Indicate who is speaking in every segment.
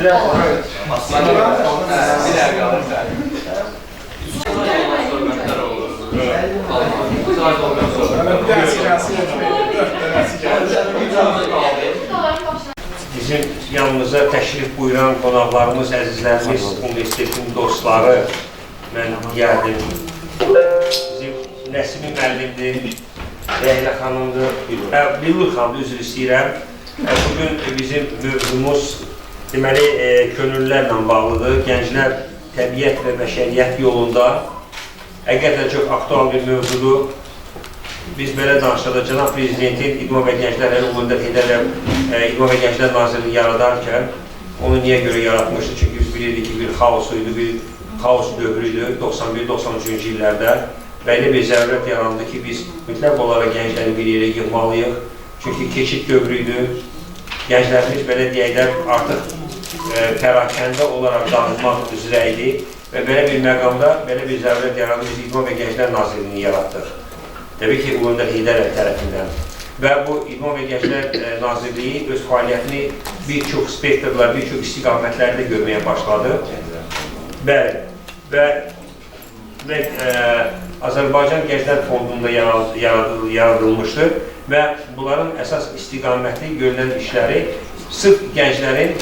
Speaker 1: Bizim yanımıza təşrif buyuran qonaqlarımız, əzizlərimiz, universitetin dostları, mən gəldim. Bizim Nəsimi müəllimdir, Leyla xanımdır, Billur xanımdır, üzr istəyirəm. Bugün bizim mövzumuz deməli könüllülərlə bağlıdır. Gənclər təbiət və bəşəriyyət yolunda həqiqətən çox aktual bir mövzudur. Biz belə danışanda Cənab Prezidentin İdman və Gənclər Əlaqələr edərək İdman və Gənclər Nazirliyi yaradarkən onu niyə görə yaratmışdı? Çünki biz bilirdik ki, bir xaosuydu, bir xaos dövrüydü 91-93-cü illərdə. Belə bir zərurət yarandı ki, biz mütləq olaraq gəncləri bir yerə yığmalıyıq. Çünki keçid dövrüydü. Gənclərimiz belə deyəklər artıq pərakəndə olaraq dağılmaq üzrə idi və belə bir məqamda belə bir zərurət yarandı. Biz İdman və Gənclər Nazirliyini yaratdıq. Təbii ki, Ulu Öndər Heydər Əliyev tərəfindən. Və bu İdman və Gənclər Nazirliyi öz fəaliyyətini bir çox spektrlər, bir çox istiqamətlərdə görməyə başladı. Bəli, və Azərbaycan Gənclər Fondunda yaradılmışdır və bunların əsas istiqaməti görülən işləri sırf gənclərin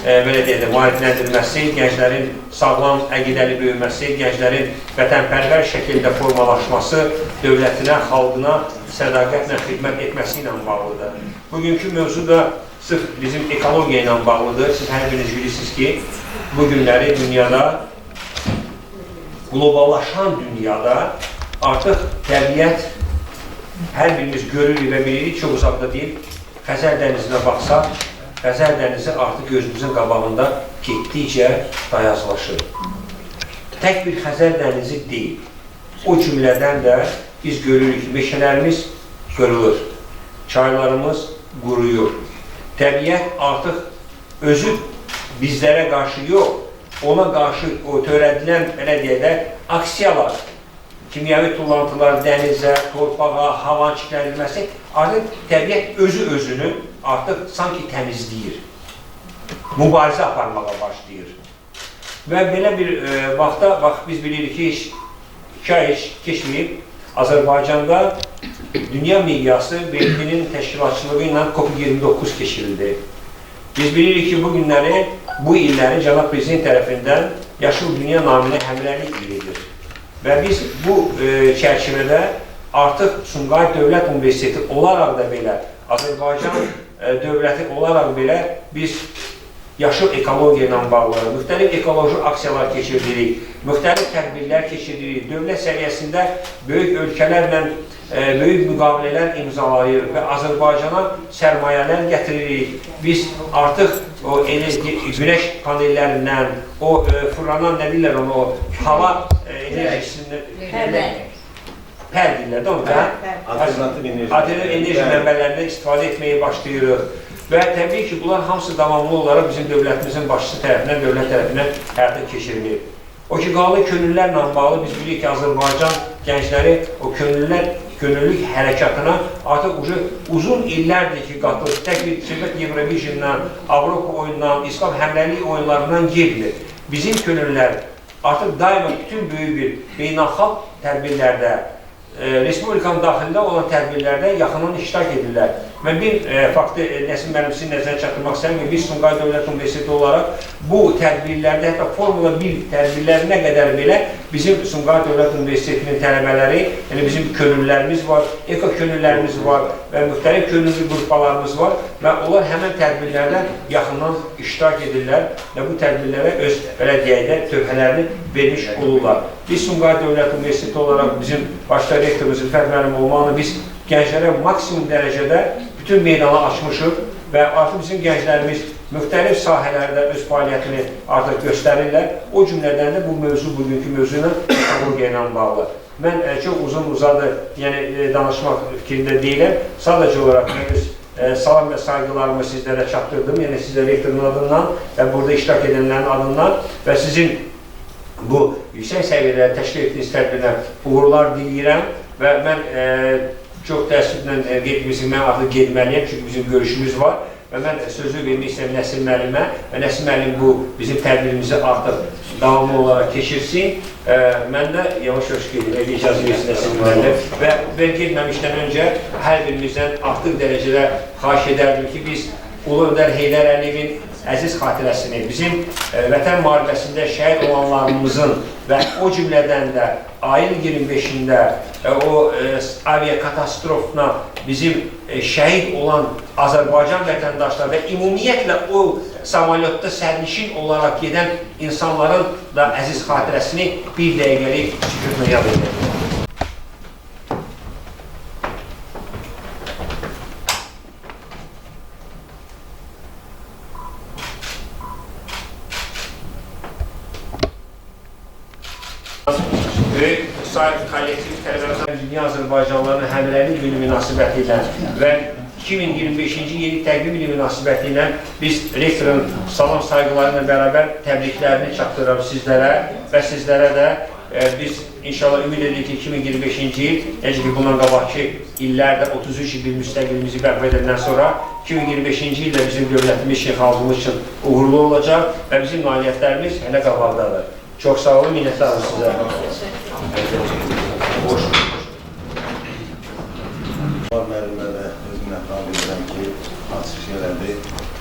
Speaker 1: maarifləndirilməsi, gənclərin sağlam əqidəli böyüməsi, gənclərin vətənpərvər şəkildə formalaşması, dövlətinə, xalqına sədaqətlə xidmət etməsi ilə bağlıdır. Bugünkü mövzu da sırf bizim ekologiya ilə bağlıdır. Siz hər biriniz bilirsiniz ki, bu günləri dünyada, qloballaşan dünyada artıq təbiət hər birimiz görürük və bilirik, çox uzaqda deyil. Xəzər dənizinə baxsaq, Xəzər dənizi artıq gözümüzün qabağında getdikcə dayazlaşır. Tək bir Xəzər dənizi deyil. O cümlədən də biz görürük ki, meşələrimiz qırılır, çaylarımız quruyur. Təbiət artıq özü bizlərə qarşı yox, ona qarşı törədilən, belə deyək də, aksiyalar, kimyəvi tullantılar, dənizə, torpağa, havanın çirkləndirilməsi, artıq təbiət özü-özünü artıq sanki təmizləyir, mübarizə aparmağa başlayır. Və belə bir vaxtda, biz bilirik ki, 2 ay keçməyib, Azərbaycanda dünya miqyası BMT-nin təşkilatçılığı ilə COP29 keçirildi. Biz bilirik ki, bu günləri, bu illəri Cənab Prezident tərəfindən Yaşıl Dünya naminə həmrəylik ilidir. Və biz bu çərçivədə artıq Sumqayıt Dövlət Universiteti olaraq da belə, Azərbaycan dövləti olaraq belə biz yaşıl ekologiya ilə bağlı müxtəlif ekoloji aksiyalar keçiririk, müxtəlif tədbirlər keçiririk, dövlət səviyyəsində böyük ölkələrlə böyük müqavilələr imzalayır və Azərbaycana sərmayələr gətiririk. Biz artıq o güneş panellərindən, o fırlanan nə deyirlər onu, o hava enerjisindən hər dillərdə onu da alternativ enerji mənbələrindən istifadə etməyə başlayırıq. Və təbii ki, bunlar hamısı davamlı olaraq bizim dövlətimizin başçısı tərəfindən, dövlət tərəfindən həyata keçirilir. O ki, qalı könüllülərlə bağlı biz bilirik ki, Azərbaycan gəncləri o könüllülük hərəkatına artıq uzun illərdir ki, qatılır. Tək bir söhbət Eurovision'dan, Avropa oyundan, İslam həmrəylik oyunlarından gelmir. Bizim könüllülər artıq daima bütün böyük bir beynəlxalq tədbirlərdə, Respublikanın daxilində olan tədbirlərdə yaxından iştirak edirlər. Mən bir faktı Nəsim müəllim sizin nəzərə çatdırmaq istəyirəm ki, biz Sumqayıt Dövlət Universiteti olaraq bu tədbirlərdə, hətta Formula 1 tədbirlərinə qədər belə bizim Sumqayıt Dövlət Universitetinin tələbələri, yəni bizim könüllülərimiz var, eko könüllülərimiz var və müxtəlif könüllü qrupalarımız var və onlar həmən tədbirlərdə yaxından iştirak edirlər və bu tədbirlərə öz, belə deyək də, töhfələrini vermiş olurlar. Biz Sumqayıt Dövlət Universiteti olaraq bizim başda rektorumuz İlfət müəllim olmağını biz gənclərə maksimum dərəcədə bütün meydana açmışıq və artıq bizim gənclərimiz müxtəlif sahələrdə öz fəaliyyətini artıq göstərirlər. O cümlədən də bu mövzu, bugünkü mövzu ilə ekologiya ilə bağlı. Mən çox uzun-uzadı danışmaq fikrində deyiləm. Sadəcə olaraq mən öz salam və sayğılarımı sizlərə çatdırdım, yəni sizə rektorun adından və burada iştirak edənlərin adından və sizin bu yüksək səviyyələri təşkil etdiyiniz tədbirdən uğurlar diləyirəm və mən çox təəssüflə mən artıq getməliyəm, çünki bizim görüşümüz var və mən sözü vermək istəyirəm Nəsim müəllimə və Nəsim müəllim bu bizim tədbirimizi artıq davamlı olaraq keçirsin. Mən də yavaş-yavaş qeyd icazə versin Nəsim müəllim və ben getməmişdən öncə hər birimizdən artıq dərəcədə xahiş edərdim ki, biz Ulu Öndər Heydər Əliyevin əziz xatirəsini, bizim vətən müharibəsində şəhid olanlarımızın və o cümlədən də ayın 25-də o aviakatastrofuna bizim şəhid olan Azərbaycan vətəndaşları və ümumiyyətlə o samolyotda sərnişin olaraq gedən insanların da əziz xatirəsini bir dəqiqəlik sükutla yad edir. Böyük kollektiv tələbələr Dünya Azərbaycanlılarının Həmrəylik günü münasibəti ilə və 2025-ci yeni təqvim ili münasibəti ilə biz rektorun salam saygılarıyla bərabər təbriklərini çatdırırıq sizlərə və sizlərə də biz inşallah ümid edirik ki 2025-ci il, necə ki bundan qabaqki illərdə 33 il bir müstəqilimizi bərpa edəndən sonra 2025-ci ildə bizim dövlətimiz, xalqımız üçün uğurlu olacaq və bizim nailiyyətlərimiz hələ qabaqdadır. Çox sağ olun, minnətdarım sizə.
Speaker 2: Müəllimə də öz minnətdarlıq edirəm ki, açıq elədi,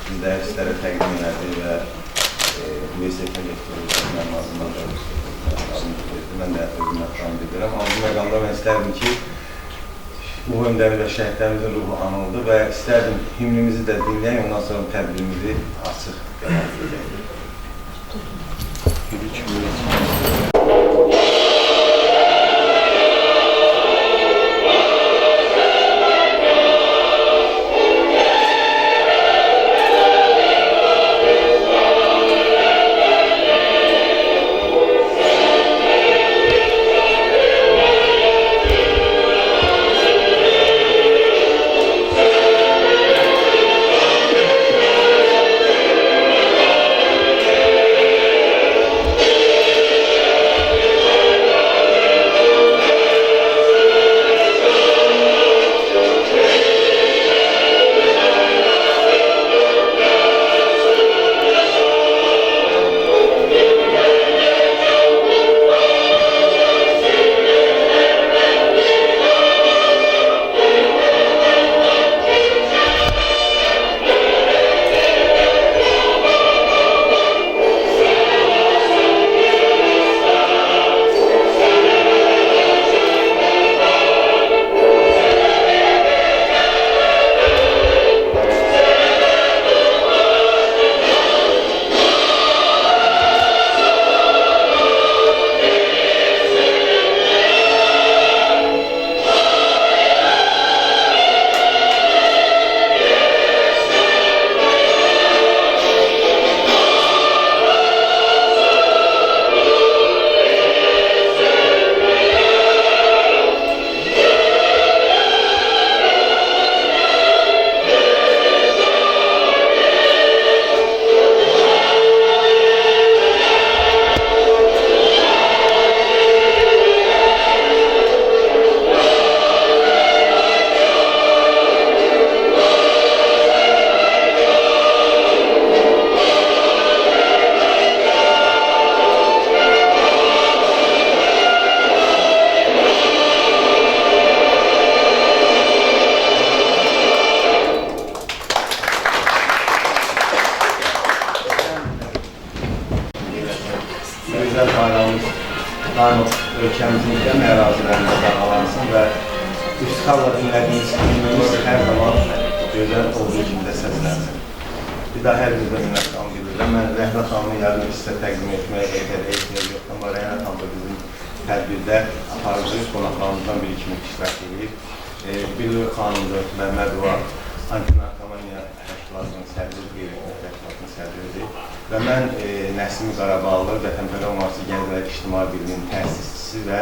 Speaker 2: bizləri sizlərə təqdim elədi və universitet rektoru azından da mən də öz minnətdarlıq edirəm. Amma bu məqamda mən istərdim ki, Ulu Öndər və şəhidlərimizin ruhu anıldı və istərdim himnimizi də dinləyək, ondan sonra tədbirimizi açıq devam edək. daim ölkəmizin gəlmə ərazilərində sağlansın və üstxalla dinlədiyiniz filmimiz hər zaman gözəl olduğu kimi də səslənsin. Bir daha hər bizdə minnətdarlıq edirəm. Mən Rəhmət xanımın yardım sizə təqdim etməyə ehtiyac yoxdur. Amma Rəhmət xanım da bizim tədbirdə aparıcı qonaqlarımızdan biri kimi iştirak edir. Billur xanımdır, Məmmədova antinarkomaniya təşkilatının sədri, qeyri-qeyri təşkilatının sədridir. Və mən Nəsim Qarabağlı Vətənpərvər Mühafizə Gənclər İctimai Birliyinin təsisçisi və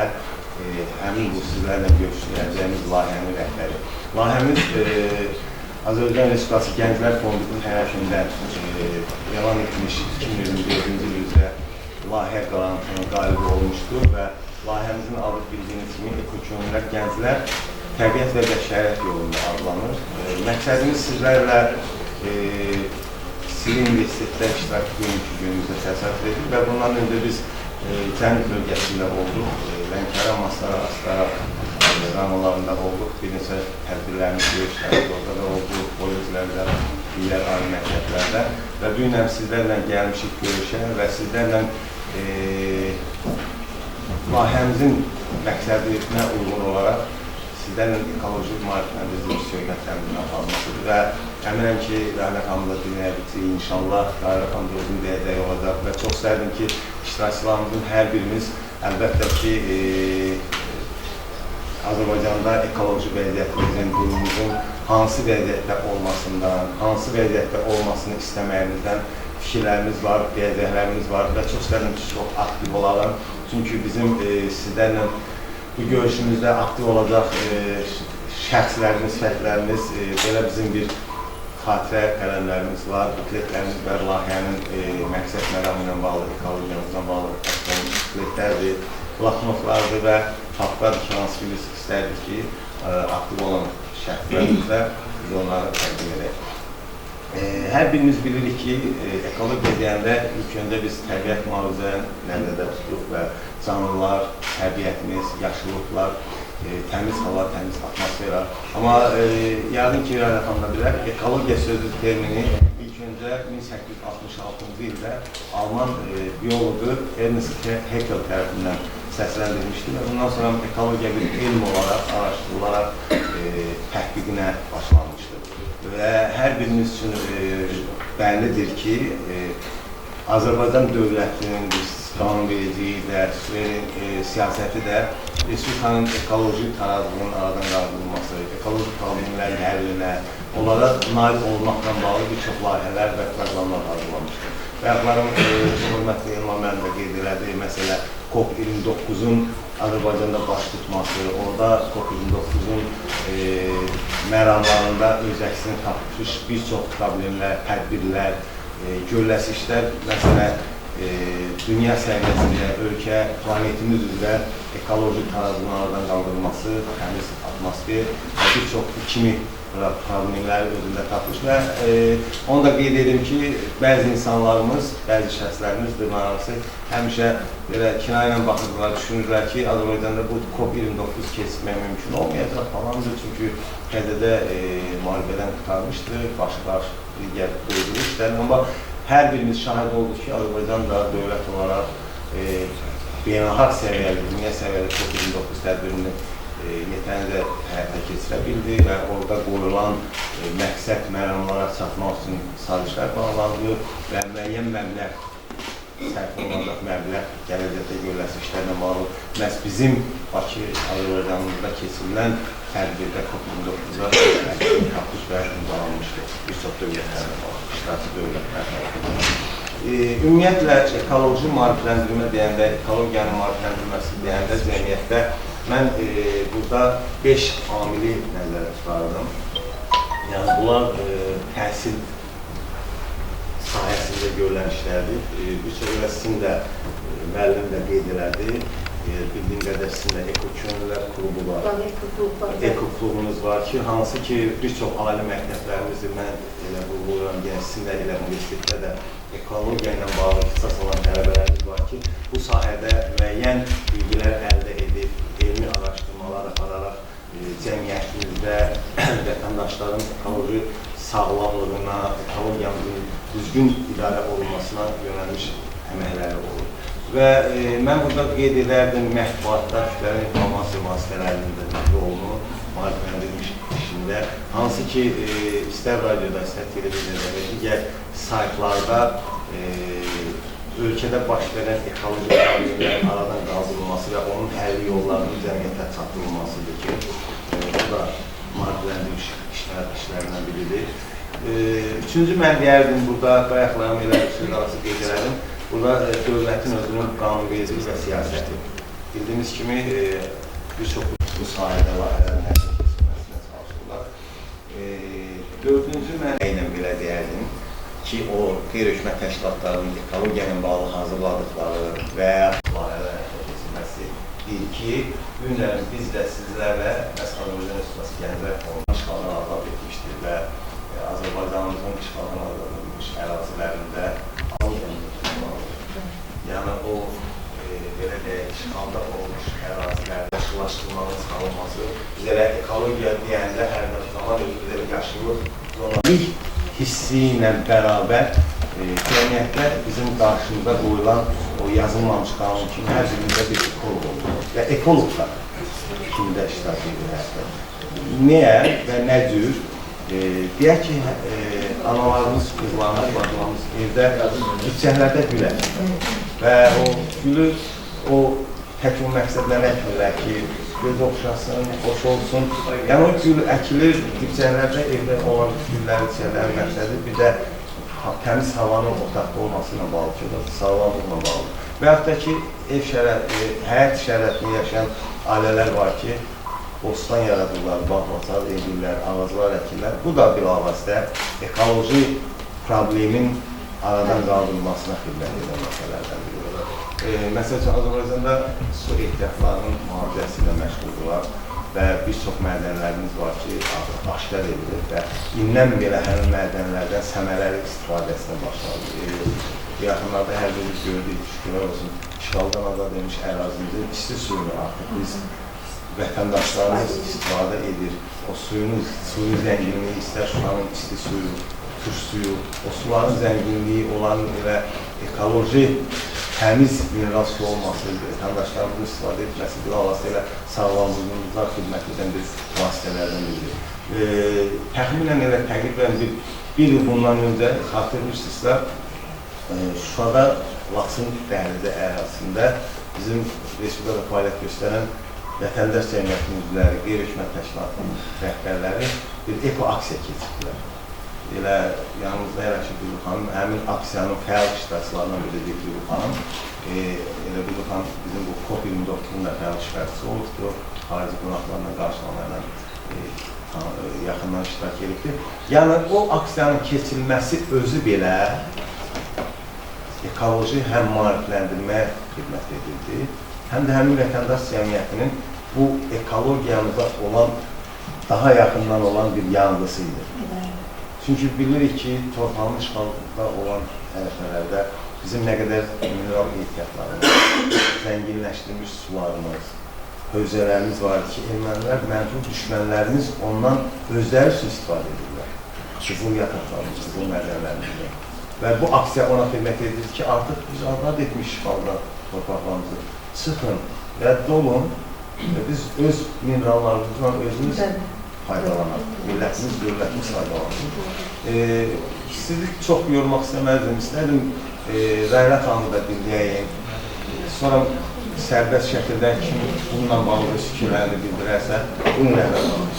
Speaker 2: həmin bu sizlərlə görüşəcəyimiz layihənin rəhbəri. Layihəmiz Azərbaycan Respublikası Gənclər Fondunun həyatında elan etmiş 2024-cü il üzrə layihə qalibi olmuşdur və layihəmizin adı bildiyiniz kimi Ekokomünlər Gənclər Təbiət və Bəşəriyyət yolunda adlanır. Məqsədimiz sizlərlə Sivil Universitetdə iştirak bugünkü günümüzdə təsəvvür edilir və bundan öncə biz Cənub bölgəsində olduq, Lənkəran, Astara, rayonlarında olduq, bir neçə tədbirlərimiz, görüşlərimiz orada da olduq, Boyuzlərdə, digər ali məktəblərdə və bu gün həm sizlərlə gəlmişik görüşə və sizlərlə layihəmizin məqsədinə uyğun olaraq sizlərlə ekoloji maarifləndirici söhbətlərimizin aparmasıdır və əminəm ki, Rahimə xanım da dinləyəcək, inşallah Rahimə xanım da özünün deyəcəyi olacaq və çox istərdim ki, iştirakçılarımızın hər birimiz əlbəttə ki, Azərbaycanda ekoloji vəziyyətimizin, qurumumuzun hansı vəziyyətdə olmasından, hansı vəziyyətdə olmasını istəməyimizdən fikirlərimiz var, deyəcəklərimiz var və çox istərdim ki, çox aktiv olalım. Çünki bizim sizlərlə bu görüşümüzdə aktiv olacaq şəxslərimiz, fərdlərimiz, belə bizim bir xatirə qələmlərimiz var, bukletlərimiz var, layihənin məqsəd məqamı ilə bağlı, ekologiyamızla bağlı bukletlərdir, bloknotlardır və xalqlar ki, hansı ki, biz istərdik ki, aktiv olan şəxslərimizlə biz onları təqdim edək. Hər birimiz bilirik ki, ekologiya deyəndə ilk öncə biz təbiət mühafizəni nəzərdə tuturuq və canlılar, təbiətimiz, yaşıllıqlar, təmiz hava, təmiz atmosfera. Amma yəqin ki, rəqəmdə bilər, ekologiya sözü termini ilk öncə 1866-cı ildə Alman biologu Ernst Haeckel tərəfindən səsləndirilmişdir və bundan sonra ekologiya bir elm olaraq, araşdırılaraq təhqiqinə başlanmışdır. Və hər birimiz üçün bəllidir ki, Azərbaycan dövlətinin qanunvericiliyi də, siyasəti də Respublikanın ekoloji tarazlığının aradan qaldırılması, ekoloji problemlərin həllinə, onlara nail olmaqla bağlı bir çox layihələr və proqramlar hazırlanmışdır. Və yaxlarım, hörmətli Elman mənim də qeyd elədiyi məsələ COP29-un Azərbaycanda baş tutması, orada COP29-un məramlarında öz əksini tapmış bir çox problemlər, tədbirlər, görüləsişlər, məsələ dünya səviyyəsində, ölkə, planetimiz üzrə ekoloji tarazlığın aradan qaldırılması, təmiz atmosfer və bir çox kimi problemləri özündə tapmış və onu da qeyd edim ki, bəzi insanlarımız, bəzi şəxslərimiz dırnaqarası həmişə belə kinayə ilə baxırdılar, düşünürlər ki, Azərbaycanda bu COP29 keçmək mümkün olmayacaq falandır, çünki qəzədə müharibədən qurtarmışdır, başı digər qoyduğu işlərin, amma hər birimiz şahid olduq ki, Azərbaycan da dövlət olaraq beynəlxalq səviyyəli, dünya səviyyəli COP29 tədbirini yetərincə həyata keçirə bildi və orada qoyulan məqsəd məramlara çatmaq üçün sazişlər bağlandı və müəyyən məbləğ sərf olunacaq məbləğ gələcəkdə görüləsişlərlə bağlı məhz bizim Bakı, Azərbaycanımızda keçirilən tədbirdə COP29-a tapış və imzalanmışdır. Bir çox dövlətlərlə bağlı, iştirakçı dövlətlər tərəfindən. Ümumiyyətlə, ekoloji maarifləndirmə deyəndə, ekologiyanın maarifləndirməsi deyəndə cəmiyyətdə mən burada 5 amili nəzərə tutardım. Yəni, bunlar təhsil sahəsində görülən işlərdir. Bir çox sizin də müəllim də qeyd elədi. Bildiyim qədər sizin də Eko-Könüllülər klubu var. Eko-klubunuz var ki, hansı ki, bir çox ali məktəblərimizdir. Mən elə vurğuluyorum, sizin də elə universitetdə də ekologiya ilə bağlı ixtisas olan tələbələrimiz var ki, bu sahədə müəyyən bilgilər əldə edib, elmi araşdırmalar apararaq cəmiyyətimizdə vətəndaşların ekoloji sağlamlığına, ekologiyamızın düzgün idarə olunmasına yönəlmiş əməkləri olur. Və mən burada qeyd edərdim mətbuatda, kütləvi informasiya vasitələrinin rolunu maarifləndirilmiş işində, hansı ki, istər radioda, istər televiziyada və digər saytlarda ölkədə baş verən ekoloji problemlərin aradan qaldırılması və onun həlli yollarının cəmiyyətə çatdırılmasıdır ki, bu da maarifləndirilmiş işlərindən biridir. Üçüncü mən deyərdim, burada bayaqlarım elə söz arası qeyd edərdim. Burada dövlətin özünün qanunvericiliyi və siyasəti. Bildiyimiz kimi, bir çox bu sahədə layihələrin həyata keçirilməsinə çalışırlar. Dördüncü mən ilə belə deyərdim ki, o qeyri-hökumət təşkilatlarının ekologiyayla bağlı hazırladıqları və layihələrin həyata keçirilməsi deyil ki, bu günlərin biz də sizlərlə Azərbaycan Respublikası Gənclər Fondunun işğaldan azad etmişdir və Azərbaycanımızın işğaldan azadlanmış ərazilərində yəni o belə deyək, işğalda olmuş ərazilərdə yaşılaşdırmanın salınması, biz elə ekologiya deyəndə hər zaman özümüzdə yaşıllıq zonalik hissi ilə bərabər cəmiyyətdə bizim qarşımıza qoyulan o yazılmamış qanun kimi hər birimizdə bir ekolog olur və ekologlar kimdə iştirak edir. Niyə və nə cür? Deyək ki, analarımız, qızlarımız, bacılarımız evdə gülçəklərdə gül əkir və o gülü o tək o məqsədlə əkmirlər ki, göz oxşasın, xoş olsun. Yəni o gül əkilir, gülçəklərdə evdə olan güllərin, çiçəklərin məqsədi bir də təmiz havanın otaqda olması ilə bağlı ki, sağlamlıqla bağlı. Və yaxud da ki, həyat şəraitində yaşayan ailələr var ki, bostan yaradırlar, bağlasar edirlər, ağaclar əkirlər. Bu da bilavasitə ekoloji problemin aradan qaldırılmasına xidmət edən məsələlərdən biridir. Məsəl üçün, Azərbaycanda su ehtiyatlarının mühafizəsi ilə məşğuldurlar və bir çox mədənlərimiz var ki, aşkar edilir və indən belə həmin mədənlərdən səmərəli istifadəsinə başlanır. Yaxınlarda hər birimiz gördük, şükürlər olsun, işğaldan azad edilmiş ərazimizin isti suyunu artıq biz vətəndaşlarımız istifadə edir. O suyun zənginliyi, istər Şuranın isti suyu, turş suyu, o suların zənginliyi olan elə ekoloji təmiz mineral su olması, vətəndaşlarımızın istifadə etməsi bir vasitələ sağlamlığımıza xidmət edən bir vasitələrdən biridir. Təxminən elə təqribən bir il bundan öncə xatırlayırsınızsa, Şuşada Laçın dəhlizi ərazisində bizim Respublikada fəaliyyət göstərən vətəndaş cəmiyyətinin üzvləri, qeyri-hökumət təşkilatının rəhbərləri bir eko-aksiya keçirdilər. Elə yanımızda Ələşir Gülü xanım, həmin aksiyanın fəal iştirakçılarından biri Gülü xanım. Elə Gülü xanım bizim bu COP24-ün də fəal iştirakçısı olubdur. Xarici qonaqlarla qarşılamayla yaxından iştirak edibdir. Yəni o aksiyanın keçirilməsi özü belə ekoloji həm maarifləndirməyə xidmət edildi, həm də həmin vətəndaş cəmiyyətinin bu ekologiyamıza olan, daha yaxından olan bir yanğısıdır. Çünki bilirik ki, torpağın işğalda olan ərəfələrdə bizim nə qədər mineral ehtiyatlarımız, zənginləşdirilmiş sularımız, hövzələrimiz var ki, ermənilər, mənfur düşmənlərimiz ondan özləri üçün istifadə edirlər. Qızıl yataqlarımız, qızıl mədənlərimizdə. Və bu aksiya ona xidmət edir ki, artıq biz azad etmiş işğalda torpaqlarımızı çıxın və dolun və biz öz minerallarımızdan özümüz faydalanaq, millətimiz, dövlətimiz faydalanır. Sizi çox yormaq istəməzdim, istədim Rəylət xanımı da dinləyəyim. Sonra sərbəst şəkildə kim bununla bağlı fikirlərini bildirərsə, bunu Rəylət xanım.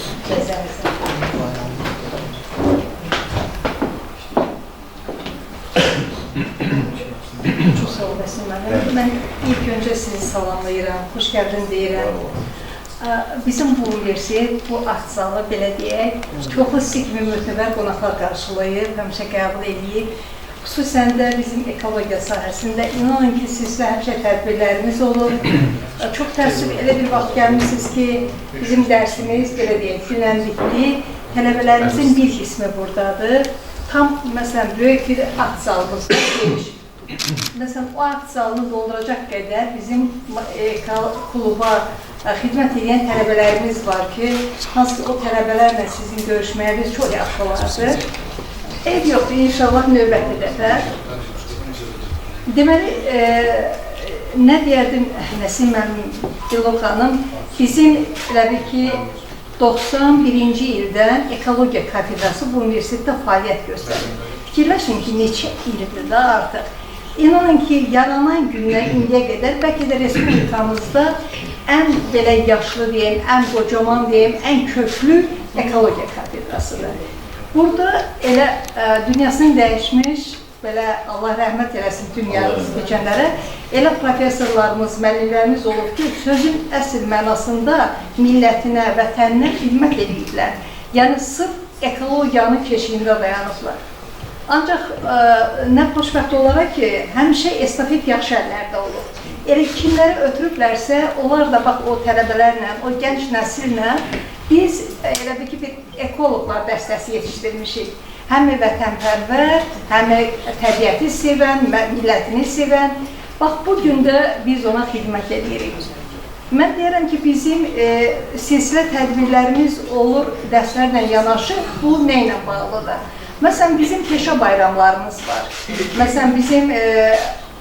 Speaker 3: Çox sağ olasın mənim. Mən ilk öncə sizi salamlayıram, xoş gəldin deyirəm. Bizim bu universitet, bu aksiyalı belə deyək, çoxlu kimi mötəbər qonaqlar qarşılayıb, həmişə qəbul edib. Xüsusən də bizim ekologiya sahəsində inanın ki, sizdə həmişə tədbirlərimiz olur. Çox təəssüf elə bir vaxt gəlmişsiniz ki, bizim dərsimiz, belə deyək, dünənlikli, tələbələrimizin bir qismi buradadır. Tam, məsələn, böyük bir aksiyalımız var. Məsələn, o aksiyalını dolduracaq qədər bizim kluba xidmət edən tələbələrimiz var ki, hansı o tələbələrlə sizin görüşməyiniz çox yaxşı olardı. Ev yoxdur, inşallah növbəti dəfə. Deməli, nə deyərdim Nəsim mənim Dilok xanım, bizim elə bir ki, 91-ci ildən ekologiya kafedrası bu universitetdə fəaliyyət göstərir. Fikirləşin ki, neçə ildir də artıq. İnanın ki, yaranan gündən indiyə qədər, bəlkə də Respublikamızda ən belə yaşlı deyəm, ən qocaman deyəm, ən köklü ekologiya kafedrasıdır. Burada elə dünyasını dəyişmiş, belə Allah rəhmət eləsin dünyamız keçənlərə, elə professorlarımız, müəllimlərimiz olub ki, sözün əsl mənasında millətinə, vətəninə xidmət ediblər. Yəni, sırf ekologiyanın keşiyində dayanıblar. Ancaq nə xoşbəxt olaraq ki, həmişə estafet yaxşı əllərdə olur. Elə kimləri ötürüblərsə, onlar da bax o tələbələrlə, o gənc nəsillə biz elə bir ki, bir ekoloqlar dəstəsi yetişdirmişik. həm vətənpərvər, həm təbiəti sevən, millətini sevən. Bax, bugün də biz ona xidmət edirik. Mən deyirəm ki, bizim silsilə tədbirlərimiz olur dərslərlə yanaşı, bu nə ilə bağlıdır? Məsələn, bizim peşə bayramlarımız var. Məsələn, bizim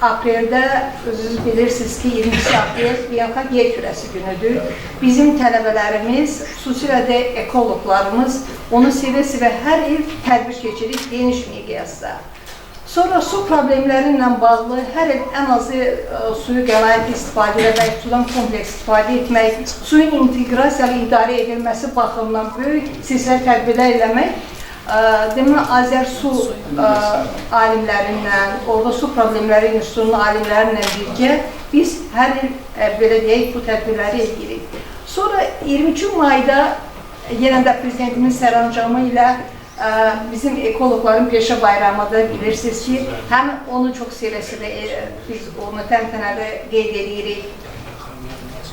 Speaker 3: apreldə, özünüz bilirsiniz ki, 22 aprel Beynəlxalq Yer Kürəsi günüdür. Bizim tələbələrimiz, xüsusilə də ekoloqlarımız onu sevə-sevə hər il tədbir keçirik geniş miqyasda. Sonra su problemləri ilə bağlı hər il ən azı suyu qənaətli istifadə etmək, sudan kompleks istifadə etmək, suyun inteqrasiyalı idarə edilməsi baxımından böyük silsilə tədbirlər eləmək, demək, Azərsu alimlərindən, orada su problemləri institutunun alimlərindən birgə biz hər il, belə deyək, bu tədbirləri edirik. Sonra 23 mayda yenə də prezidentimin sərəncamı ilə bizim ekoloqların peşə bayramıdır, bilirsiniz ki, həm onu çox sevə-sevə biz onu təntənəli qeyd edirik.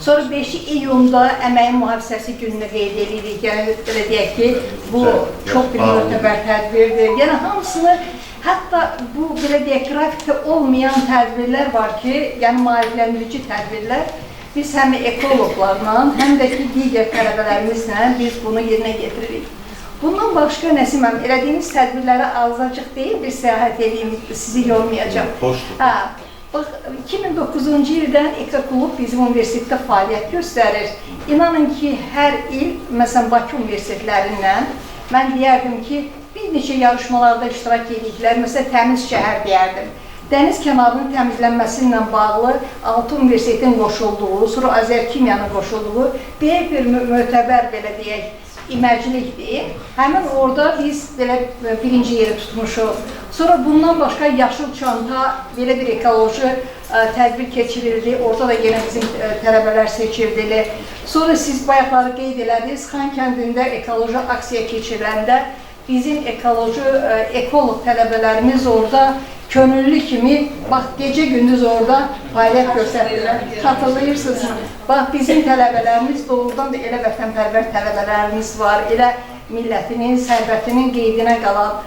Speaker 3: Sonra 5 iyunda əməyin mühafizəsi gününü qeyd edirik. Yəni, belə deyək ki, bu çox bir mötəbər tədbirdir. Yəni, hamısını, hətta bu, belə deyək, qrafikdə olmayan tədbirlər var ki, yəni maarifləndirici tədbirlər, biz həm ekoloqlarla, həm də ki, digər tələbələrimizlə biz bunu yerinə getiririk. Bundan başqa Nəsiməm, elədiyimiz tədbirlərə azacıq deyil, bir səyahət edeyim, sizi yormayacağım.
Speaker 2: Xoşdur.
Speaker 3: 2009-cu ildən Ekoklub bizim universitetdə fəaliyyət göstərir. İnanın ki, hər il, məsələn, Bakı universitetlərindən mən deyərdim ki, bir neçə yarışmalarda iştirak ediklər, məsələn, təmiz şəhər deyərdim. Dəniz kənarının təmizlənməsi ilə bağlı 6 universitetin qoşulduğu, sonra Azərkimyanın qoşulduğu böyük bir mötəbər, belə deyək, iməclikdir. Həmin orada biz belə birinci yeri tutmuşuq. Sonra bundan başqa yaşıl çanta, belə bir ekoloji tədbir keçirildi. Orada da yenə bizim tələbələr seçildi. Sonra siz bayaqları qeyd elədiniz, Xan kəndində ekoloji aksiya keçiriləndə bizim ekoloq tələbələrimiz orada könüllü kimi, bax, gecə-gündüz orada fəaliyyət göstərirlər. Xatırlayırsınız, bax, bizim tələbələrimiz doğrudan da elə vətənpərvər tələbələrimiz var, elə millətinin, sərvətinin qeydinə qalan.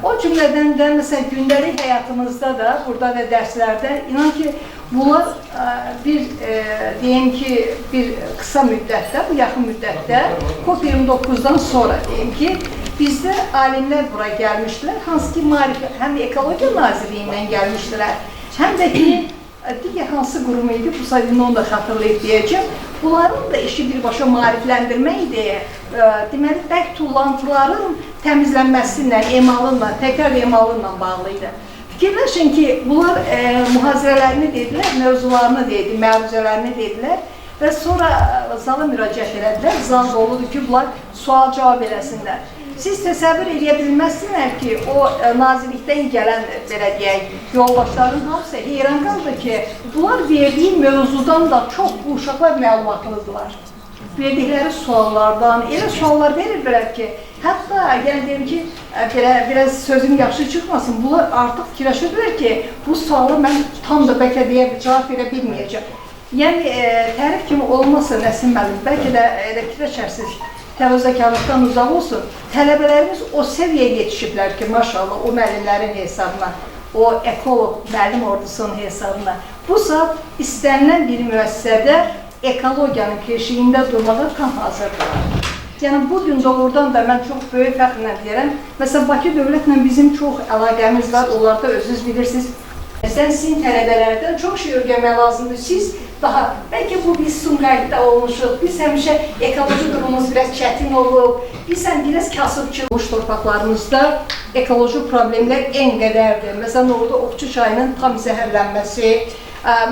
Speaker 3: O cümlədən də, məsələn, gündəlik həyatımızda da, burada da dərslərdə, inan ki, bunlar deyim ki, bir qısa müddətdə, bu yaxın müddətdə, COP29-dan sonra deyim ki, bizdə alimlər bura gəlmişdilər, hansı ki, həm Ekologiya Nazirliyindən gəlmişdilər, həm də ki, digər hansı qurum idi, bu sayını onu da xatırlayıb deyəcəm, bunların da işi birbaşa maarifləndirmək deyə, deməli, bərk tullantıların təmizlənməsinlə, emalınla, təkrar emalınla bağlı idi. Fikirləşin ki, bunlar mühazirələrini dedilər, mövzularını dedi, məruzələrini dedilər və sonra zala müraciət elədilər, zal doludur ki, bunlar sual cavab eləsinlər. Siz təsəvvür edə bilməzsiniz ki, o nazirlikdən gələn, belə deyək, yoldaşların hamısı heyran qaldı ki, bunlar verdiyi mövzudan da çox bu uşaqlar məlumatlıdırlar. Verdikləri suallardan, elə suallar verirlər ki, hətta, yəni deyim ki, biraz sözüm yaxşı çıxmasın, bunlar artıq fikirləşirlər ki, bu sualı mən tam da bəlkə deyə cavab verə bilməyəcəm. Yəni, tərif kimi olmasa Nəsim müəllim, bəlkə də fikirləşərsiniz, təvəzzəkarlıqdan uzaq olsun, tələbələrimiz o səviyyəyə yetişiblər ki, maşallah, o müəllimlərin hesabına, o ekoloq müəllim ordusunun hesabına. Bu saat istənilən bir müəssisədə ekologiyanın keşiyində durmağa tam hazırdır. Yəni, bugün doğrudan da mən çox böyük fəxrlə deyirəm. Məsələn, Bakı dövlətlə bizim çox əlaqəmiz var, onlarda özünüz bilirsiniz. Sizin tələbələrdən çox şey öyrənmək lazımdır. Siz daha, bəlkə bu biz Sumqayıtda olmuşuq, biz həmişə ekoloji durumumuz biraz çətin olub, biz biraz kasıbçı olmuş torpaqlarımızda ekoloji problemlər en qədərdir. Məsələn, orada Oxçu çayının tam zəhərlənməsi,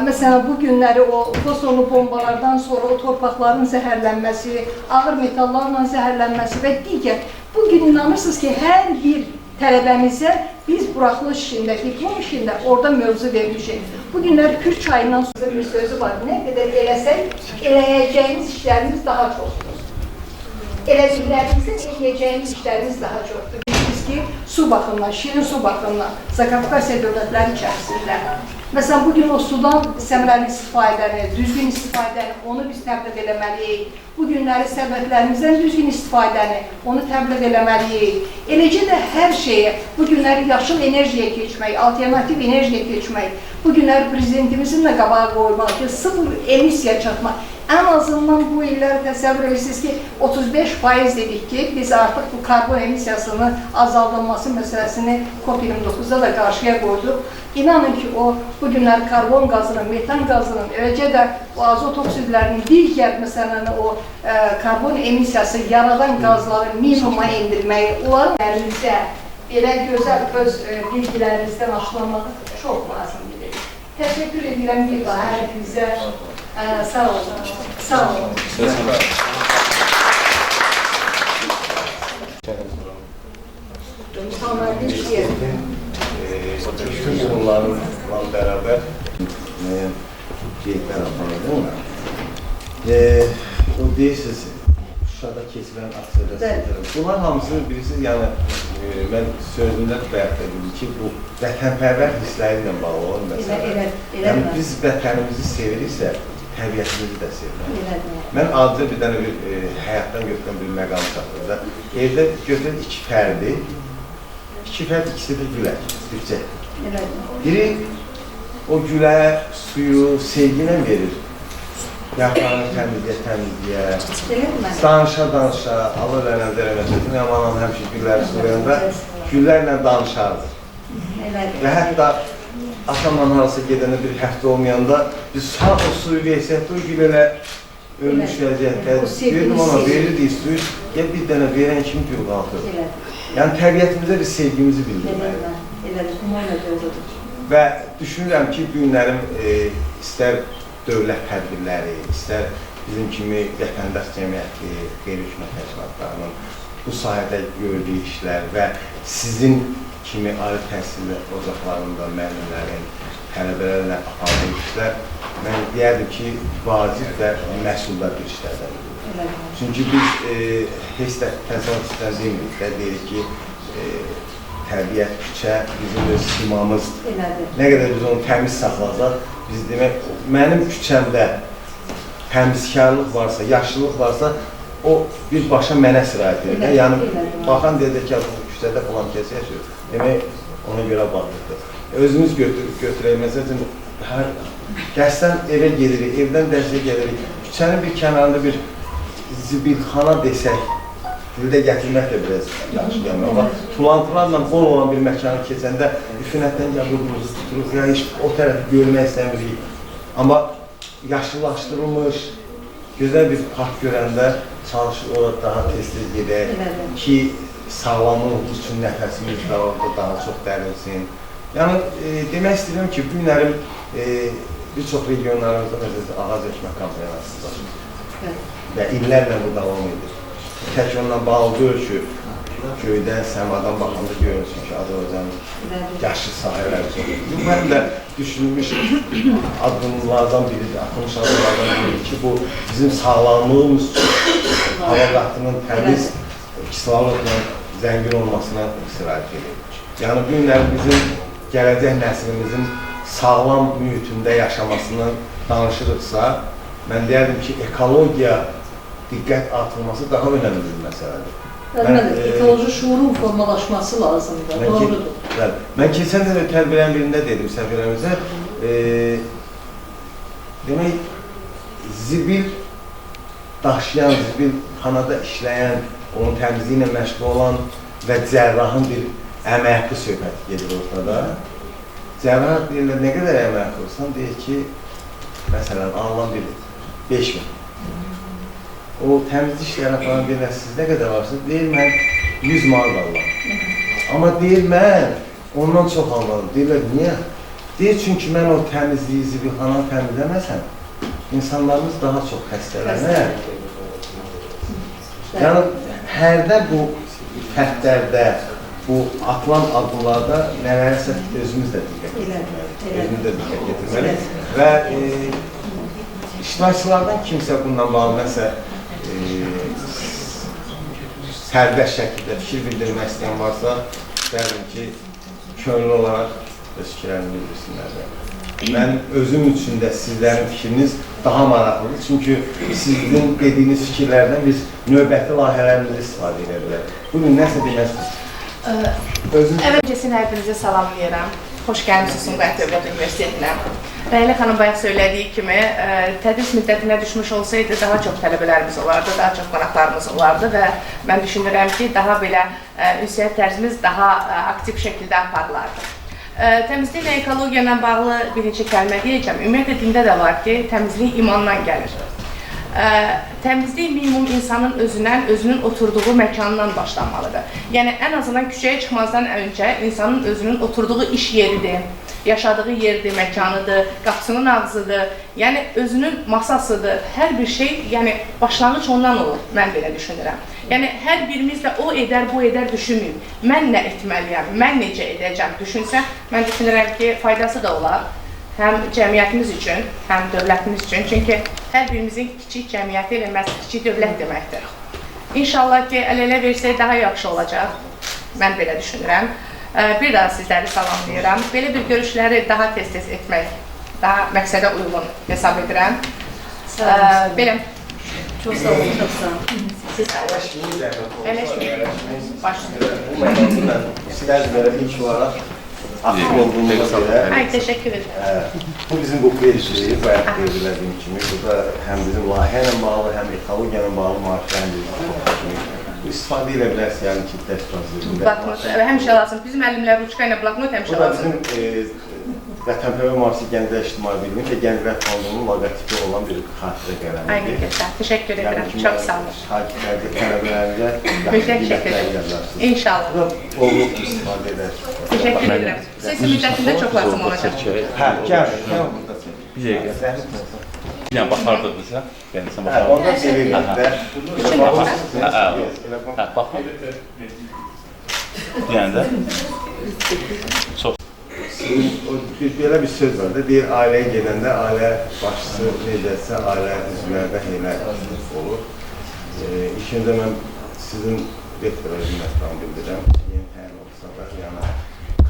Speaker 3: məsələn, bu günləri o fosforlu bombalardan sonra o torpaqların zəhərlənməsi, ağır metallarla zəhərlənməsi və digər. Bugün inanırsınız ki, hər bir tələbəmizə biz buraxılış işində, diplom işində orada mövzu vermişik. Bugünlər Kür çayından sonra bir sözü var. Nə qədər eləsək, eləyəcəyimiz işlərimiz daha çoxdur. Elədiklərimizdən eləyəcəyimiz işlərimiz daha çoxdur. Biz ki, ki, su baxımından, şirin su baxımından, Zakavkasiya dövlətləri içərisində. Məsələn, bugün o sudan səmrəli istifadəni, düzgün istifadəni, onu biz təbliğ eləməliyik. Bu günləri sərvətlərimizdən düzgün istifadəni, onu təbliğ eləməliyik. Eləcə də hər şeyə, bu günləri yaşıl enerjiyə keçmək, alternativ enerjiyə keçmək, bu günləri prezidentimizin də qabağa qoymaq ki, sıfır emisiya çatmaq. Ən azından bu illəri təsəvvür edirsiniz ki, 35% dedik ki, biz artıq bu karbon emissiyasının azaldılması məsələsini COP29-da da qarşıya qoyduq. İnanın ki, o bu günlər karbon qazının, metan qazının, eləcə də o azot oksidlərinin digər məsələn o karbon emissiyası yaradan qazları minimuma indirməyi, onların əlimizdə belə gözəl öz bilgilərimizdən aşılamaq çox lazımdır. Təşəkkür edirəm bir daha hər bizə. Sağ olun. Sağ olun.
Speaker 2: Bütün bunlarla beraber qeydlər aparılır. O deyirsiniz, Şuşada keçilən aksiyada. Bunlar hamısını bilirsiniz, yəni mən sözümdə bəyan edirdim ki, bu vətənpərvər hissləri ilə bağlı olan məsələ. Yəni biz vətənimizi seviriksə, təbiətimizi də sevirəm. Mən adlı bir dənə həyatdan götürən bir məqam çatırdı. Evdə götürən iki fərdi, ikisi də gülək, düşəcək. Biri o gülə, suyu, sevginə verir. Yaprağını təmizliyə, danışa, Allah eləmədərəmədəsin, yamanam həmişə gülləri suyanda, güllərlə danışardı. Və hətta atamla harasa gedəndə bir həftə olmayanda, biz sağ o suyu versək, o gül elə ölmüş vəziyyətdə, verdim ona, verirdik suyu, ya bir dənə verən kimi gül qalxır. Yəni təbiətimizə bir sevgimizi bildirməliyik. Və düşünürəm ki, bu günlərim istər dövlət tədbirləri, istər bizim kimi vətəndaş cəmiyyəti, qeyri-hökumət təşkilatlarının bu sahədə gördüyü işlər və sizin kimi ali təhsil ocaqlarında müəllimlərin, tələbələrlə apardığı işlər, mən deyərdim ki, vacib və məsuldar bir işlərdən. Çünki biz heç də təsəvvür istədiyimiz də deyirik ki, təbiət, küçə bizim öz simamızdır. Nə qədər biz onu təmiz saxlasaq, biz demək, mənim küçəmdə təmizkarlıq varsa, yaşlılıq varsa, o birbaşa mənə sirayət edir. Yəni, baxan dedik ki, bu küçədə falan kəs yaşıyor, demək, ona görə baxırdır. Özümüz götürək, məsələn, qəsdən evə gedirik, evdən dərsə gedirik, küçənin bir kənarında bir zibilxana desək, dildə gətirmək də biraz yaxşı gəlmir. Amma tulantılarla bol olan bir məkana keçəndə üfunətdən yağdığımızı tuturuq, ya heç o tərəfi görmək istəmirik. Amma yaşlılaşdırılmış, gözəl bir park görəndə çalışır orada daha tez-tez gedək ki, sağlamlıq üçün nəfəsimiz daha çox dərinsin. Yəni, demək istəyirəm ki, bu günlərim bir çox regionlarımızda ağac əkmək kampaniyası var və illərlə bu davam edir. Tək ondan bağlı deyil ki, göydən, səmadan baxanda görürsün ki, Azərbaycanın yaşlı sahələri çoxdur. Mən də düşünmüş addımlardan biridir, atılmış addımlardan biridir ki, bu bizim sağlamlığımız üçün hava qatının təmiz kislalıqla zəngin olmasına istirahət edir. Yəni, bu günlər bizim gələcək nəslimizin sağlam mühitində yaşamasından danışırıqsa, mən deyərdim ki, ekologiya diqqət artırılması daha önəmli bir məsələdir.
Speaker 3: Ekoloji şuurun formalaşması lazımdır, doğrudur.
Speaker 2: Mən keçən dəfə tədbirlərin birində dedim səfirlərimizə, demək, zibil daşıyan, zibil xanada işləyən, onun təmizliyi ilə məşğul olan və cərrahın bir əməkli söhbət gedir ortada. Cərrah deyirlər, nə qədər əməkli olsan, deyir ki, məsələn, alınan bir 5 min. O təmizlik işlərinə falan deyirlər, siz nə qədər varsınız? Deyir, mən 100 manat alıram. Amma deyir, mən ondan çox alıram. Deyirlər, niyə? Deyir, çünki mən o təmizliyi, zibilxananı təmizləməsəm, insanlarımız daha çox xəstələnər. Yəni, hərdə bu fərdlərdə, bu atılan addımlarda nələrəsə özümüz də diqqət getirməliyik. Və iştirakçılardan kimsə bundan bağlı nəsə sərbəst şəkildə fikir bildirmək istəyən varsa, istərdim ki, könüllü olaraq öz fikirlərini bildirsinlər. Mən özüm üçün də sizlərin fikriniz daha maraqlıdır. Çünki sizin dediyiniz fikirlərdən biz növbəti layihələrimizdə istifadə edə bilərik. Bugün nəsə deməzsiniz?
Speaker 4: Əvvəlcəsini hepinizi salamlayıram. Xoş gəlmişsiniz Sumqayıt Dövlət Universitetinə. Rəhlə xanım bayaq söylədiyi kimi, tədris müddətinə düşmüş olsaydı daha çox tələbələrimiz olardı, daha çox qonaqlarımız olardı və mən düşünürəm ki, daha belə ünsiyyət tərzimiz daha aktiv şəkildə aparılardı. Təmizlik və ekologiya ilə bağlı bir neçə kəlmə deyəcəm. Ümumiyyətlə dində də var ki, təmizlik imandan gəlir. Təmizlik minimum insanın özündən, özünün oturduğu məkandan başlanmalıdır. Yəni, ən azından küçəyə çıxmazdan öncə insanın özünün oturduğu iş yeridir, yaşadığı yerdir, məkanıdır, qapısının ağzıdır, yəni özünün masasıdır. Hər bir şey, yəni başlanğıc ondan olur, mən belə düşünürəm. Yəni, hər birimiz də o edər, bu edər düşünməyim. Mən nə etməliyəm, mən necə edəcəm düşünsə, mən düşünürəm ki, faydası da olar. Həm cəmiyyətimiz üçün, həm dövlətimiz üçün. Çünki hər birimizin kiçik cəmiyyəti ilə məhz kiçik dövlət deməkdir. İnşallah ki, əl-ələ versək daha yaxşı olacaq. Mən belə düşünürəm. Bir daha sizləri salamlayıram. Belə bir görüşləri daha tez-tez etmək, daha məqsədə uyğun hesab edirəm. Belə.
Speaker 3: Çox sağ olun, çox sağ olun.
Speaker 4: Ələşməyin. Başlayın.
Speaker 2: Bu məqamda sizlər belə ilk olaraq aktiv olduğumuza görə.
Speaker 4: Ay, təşəkkür edirəm.
Speaker 2: Bu bizim bu proyektdir, bayaq qeyd edildiyim kimi. Burada həm bizim layihə ilə bağlı, həm ekologiya ilə bağlı maariflərin bu istifadə edə bilərsiniz, yəni ki, təşkilatçılığında.
Speaker 4: Bloknot, həmişə lazım. Bizim əlimlər ruçka ilə bloknot həmişə lazım.
Speaker 2: Bu da bizim Vətənpərvər Mühafizə Gənclər İctimai Birliyi və Gənclər Fondunun loqotipi olan bir xatirə qələmidir.
Speaker 4: Aynen keçən. Təşəkkür edirəm. Çox sağ olun.
Speaker 2: Şagirdlərdə, tələbələrimizə
Speaker 4: Mütləq şəkildə. İnşallah.
Speaker 2: Bu da olub istifadə edərsiniz.
Speaker 4: Təşəkkür edirəm. Sesi müddətində çox lazım olacaq.
Speaker 2: Hə, gəl burada.
Speaker 5: Bir dəqiqə. Yəni baxardınızsa, yəni sən
Speaker 2: Hə, orada
Speaker 5: Hə, bax. Deyəndə çox
Speaker 2: belə bir söz var da, deyir, ailəyə gedəndə ailə başçısı necəsə, ailə üzvlərdə elə olur. İlk öncə mən sizin rektora minnətdarlığımı bildirirəm. Yeni təyin olsa da, yəni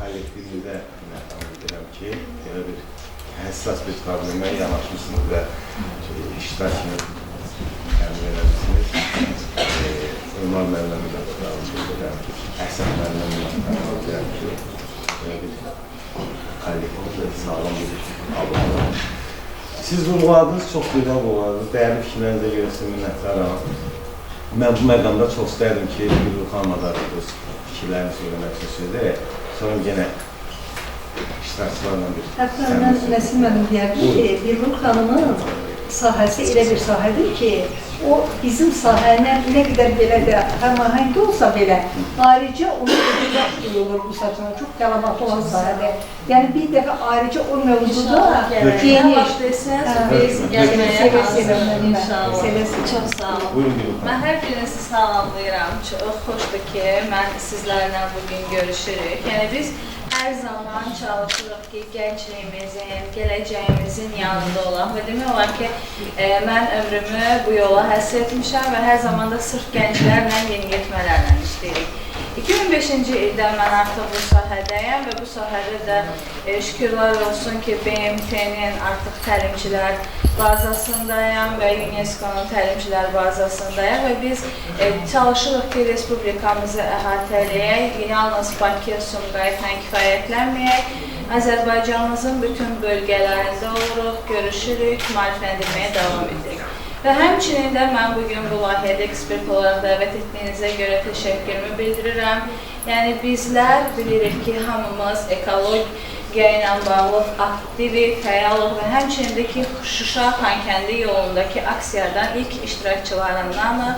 Speaker 2: kollektivimizdə minnətdarlığımı bildirirəm ki, belə bir həssas bir problemə yanaşmışsınız və iştirakını təmin edəbilirsiniz. Ömər müəllimə minnətdarlığımı bildirirəm ki, Əhsən müəllimə minnətdarlığımı bildirirəm ki, belə bir kollektivdə sağlam bir abunlar. Siz vurguladınız, çox gözəl vurguladınız. Dəyərli fikirlərinizə görə sizə minnətdaram. Mən bu məqamda çox istərdim ki, Gülruh xanıma da öz fikirlərini söyləmək istəyirəm. Sonra yenə iştirakçılarla bir
Speaker 3: Hətta mən Nəsim müəllim deyərdim ki, Gülruh xanımın sahəsi elə bir sahədir ki, o bizim sahəyə nə qədər belə də həmahəng olsa belə, ayrıca onun ödülə duyulur bu saçına, çox təlamatı olan sahədir. Yəni bir dəfə ayrıca o mövzuda geniş.
Speaker 6: Biz gəlməyə hazırıq inşallah.
Speaker 3: Çox
Speaker 6: sağ olun.
Speaker 2: Buyurun Gülruh xanım.
Speaker 6: Mən hər birinizi salamlayıram. Çox xoşdur ki, mən sizlərlə bugün görüşürük. Yəni biz hər zaman çalışırıq ki, gəncliyimizin, gələcəyimizin yanında olaq və demək olar ki, mən ömrümü bu yola həsr etmişəm və hər zaman da sırf gənclərlə, yeniyetmələrlə işləyirik. 2005-ci ildə mən artıq bu sahədəyəm və bu sahədə də şükürlər olsun ki, BMT-nin artıq təlimçilər bazasındayam və UNESCO-nun təlimçilər bazasındayam və biz çalışırıq ki, respublikamızı əhatələyək, yalnız Bakı, Sumqayıtla kifayətlənməyək, Azərbaycanımızın bütün bölgələrində oluruq, görüşürük, maarifləndirməyə davam edirik. Və həmçinin də mən bugün bu layihədə ekspert olaraq dəvət etdiyinizə görə təşəkkürümü bildirirəm. Yəni bizlər bilirik ki, hamımız ekologiya ilə bağlı aktivik, fəallıq və həmçinin də ki, Şuşa-Xankəndi yolundakı aksiyadan ilk iştirakçılarındanıq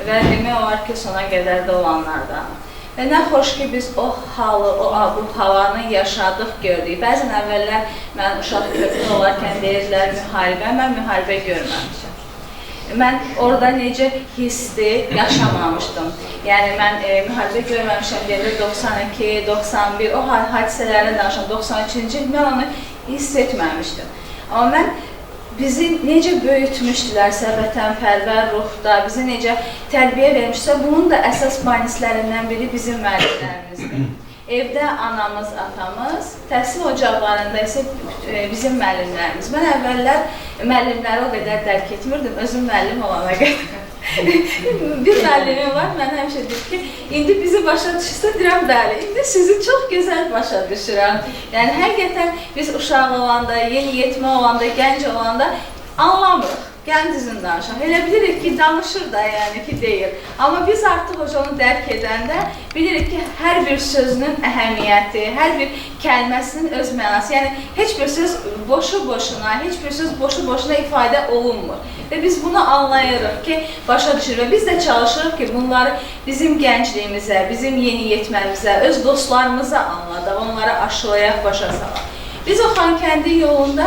Speaker 6: və demək olar ki, sona qədər də olanlardanıq. Və nə xoş ki, biz o halı, bu havanı yaşadıq, gördük. Bəzən əvvəllər mən uşaq köprü olarkən deyirlər müharibə, mən müharibə görməmişəm. Mən orada necə hissi yaşamamışdım. Yəni, mən müharibə görməmişəm deyəndə 92, 91, o hadisələrdən danışam, 93-cü il mən onu hiss etməmişdim. Amma mən bizi necə böyütmüşdülərsə vətənpərvər ruhda, bizi necə tərbiyə vermişsə, bunun da əsas banislərindən biri bizim müəllimlərimizdir. evdə anamız, atamız, təhsil ocaqlarında isə bizim müəllimlərimiz. Mən əvvəllər müəllimləri o qədər dərk etmirdim, özüm müəllim olana qədər. Bir müəllimim var, mən həmişə deyir ki, indi bizi başa düşürsə, deyirəm, bəli, indi sizi çox gözəl başa düşürəm. Yəni, həqiqətən biz uşaq olanda, yeni yetmə olanda, gənc olanda anlamırıq. Gəlin düzün danışaq. Elə bilirik ki, danışır da, yəni ki, deyir. Amma biz artıq onu dərk edəndə bilirik ki, hər bir sözünün əhəmiyyəti, hər bir kəlməsinin öz mənası. Yəni, heç bir söz boşu-boşuna, heç bir söz boşu-boşuna ifadə olunmur. Və biz bunu anlayırıq ki, başa düşürük. Və biz də çalışırıq ki, bunları bizim gəncliyimizə, bizim yeni yetməmizə, öz dostlarımıza anladaq, onları aşılayaq, başa salaq. Biz o Xankəndi yolunda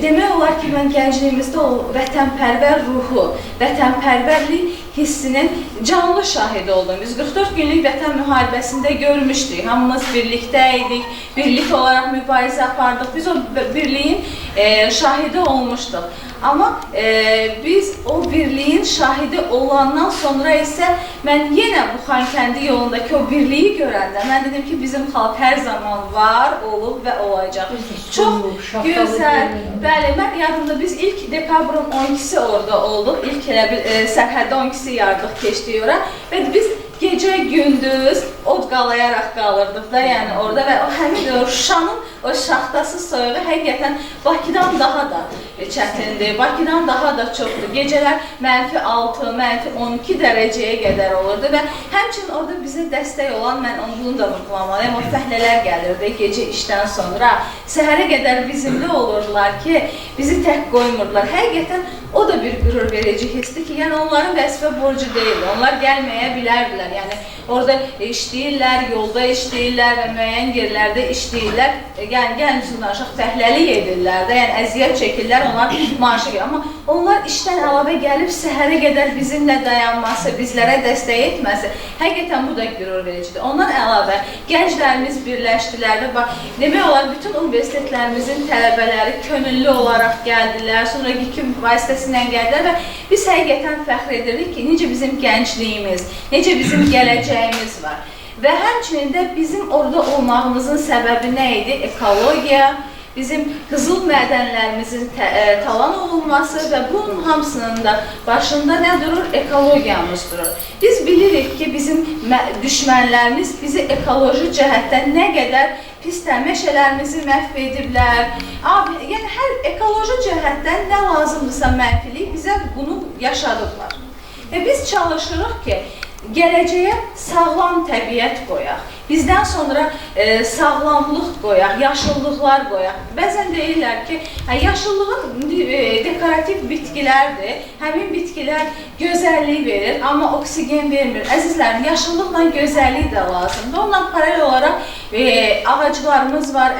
Speaker 6: demək olar ki, mən gəncliyimizdə o vətənpərvər ruhu, vətənpərvərlik hissinin canlı şahidi oldum. Biz 44 günlük vətən müharibəsində görmüşdük. Hamımız birlikdə idik, birlik olaraq mübarizə apardıq. Biz o birliyin şahidi olmuşduq. Amma biz o birliyin şahidi olandan sonra isə mən yenə bu Xankəndi yolundakı o birliyi görəndə mən dedim ki, bizim xalq hər zaman var, olub və olacaq. Çox gözəl. Bəli, mən yadımda biz ilk dekabrın 12-si orada olduq. İlk elə bir sərhəddə 12-si yardıq keçdik ora və biz gecə gündüz od qalayaraq qalırdıq da, yəni orada və həmin Şuşanın o şaxtası soyuğu həqiqətən Bakıdan daha da çətindir, Bakıdan daha da çoxdur. Gecələr -6, -12 dərəcəyə qədər olurdu və həmçinin orada bizə dəstək olan, mən bunu da vurğulamalıyam, o fəhlələr gəlirdi gecə işdən sonra. Səhərə qədər bizimlə olurdular ki, bizi tək qoymurdular. Həqiqətən o da bir qürur verici hissdir ki, yəni onların vəzifə borcu deyil, onlar gəlməyə bilərdilər. Yəni orada işləyirlər, yolda işləyirlər və müəyyən yerlərdə işləyirlər. Yəni gəlin danışaq, fəhləlik edirlər də, yəni əziyyət çəkirlər, onlar maaşı gəlir. Amma onlar işdən əlavə gəlib səhərə qədər bizimlə dayanması, bizlərə dəstək etməsi, həqiqətən bu da qürur vericidir. Ondan əlavə gənclərimiz birləşdilər və demək olar bütün universitetlərimizin tələbələri könüllü olaraq gəldilər, sonra kim vasitəsilə gəldilər və biz həqiqətən fəxr edirik ki, necə bizim gəncliyimiz, necə bizim gələcəyimiz var. Və həmçinin də bizim orada olmağımızın səbəbi nə idi? Ekologiya, bizim qızıl mədənlərimizin talan olunması və bunun hamısının da başında nə durur? Ekologiyamız durur. Biz bilirik ki, bizim düşmənlərimiz bizi ekoloji cəhətdən nə qədər pis meşələrimizi məhv ediblər. Yəni, hər ekoloji cəhətdən nə lazımdırsa mənfilik bizə bunu yaşadıblar. Və biz çalışırıq ki, gələcəyə sağlam təbiət qoyaq. Bizdən sonra sağlamlıq qoyaq, yaşıllıqlar qoyaq. Bəzən deyirlər ki, yaşıllığın dekorativ bitkilərdir. Həmin bitkilər gözəllik verir, amma oksigen vermir. Əzizlərim, yaşıllıqla gözəllik də lazımdır. Ondan paralel olaraq ağaclarımız var.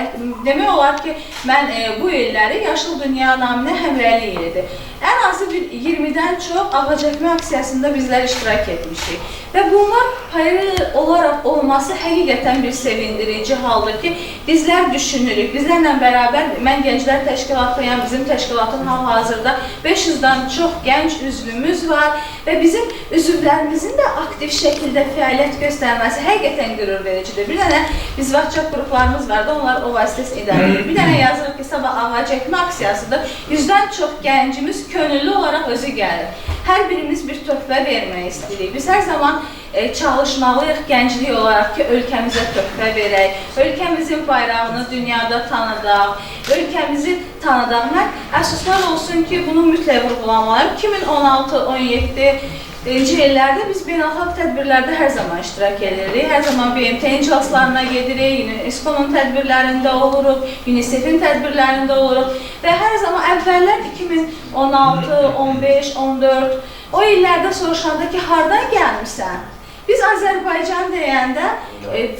Speaker 6: Demək olar ki, mən bu illəri Yaşıl Dünya naminə həmrəylik edir. Ən azı bir 20-dən çox ağac əkmə aksiyasında bizlər iştirak etmişik. Və bunlar paralel olaraq olması həqiqətən bir sevindirici haldır ki, bizlər düşünürük. Bizlərlə bərabər, mən Gənclər Təşkilatıyam, bizim təşkilatın hal-hazırda 500-dən çox gənc üzvümüz var və bizim üzvlərimizin də aktiv şəkildə fəaliyyət göstərməsi həqiqətən qürur vericidir. Bir dənə biz WhatsApp qruplarımız vardı, onlar o vasitəsini idarə edir. Bir dənə yazırıq ki, sabah ağac əkmə aksiyasıdır. 100-dən çox gəncimiz könüllü olaraq özü gəlir. Hər birimiz bir töhfə vermək istəyirik. Biz hər zaman çalışmalıyıq gənclik olaraq ki, ölkəmizə töhfə verək, ölkəmizin bayrağını dünyada tanıdaq, ölkəmizi tanıdaq. Mən əfsuslar olsun ki, bunu mütləq vurğulamalıyım. 2016-17-ci illərdə biz beynəlxalq tədbirlərdə hər zaman iştirak edirik. Hər zaman BMT iclaslarına gedirik, UNESCO-nun tədbirlərində oluruq, UNICEF-in tədbirlərində oluruq və hər zaman əvvəllər 2016, 15, 14 o illərdə soruşanda ki, hardan gəlmirsən? Biz Azərbaycan deyəndə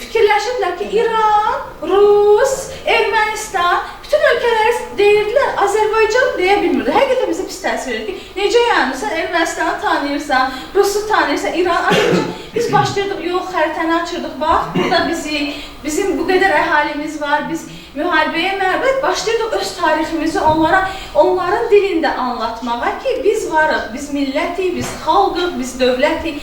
Speaker 6: fikirləşirlər ki, İran, Rus, Ermənistan, bütün ölkələri deyirdilər, Azərbaycan deyə bilmirdi. Həqiqətən bizə pis təsir edir ki, necə yəni, sən Ermənistanı tanıyırsan, Rusu tanıyırsan, İran, Azərbaycan. Biz başlayırdıq, yox, xəritəni açırdıq, bax, burada bizim bu qədər əhalimiz var, biz müharibəyə mərbəd başlayırdıq öz tariximizi onların dilində anlatmağa ki, biz varıq, biz millətik, biz xalqıq, biz dövlətik.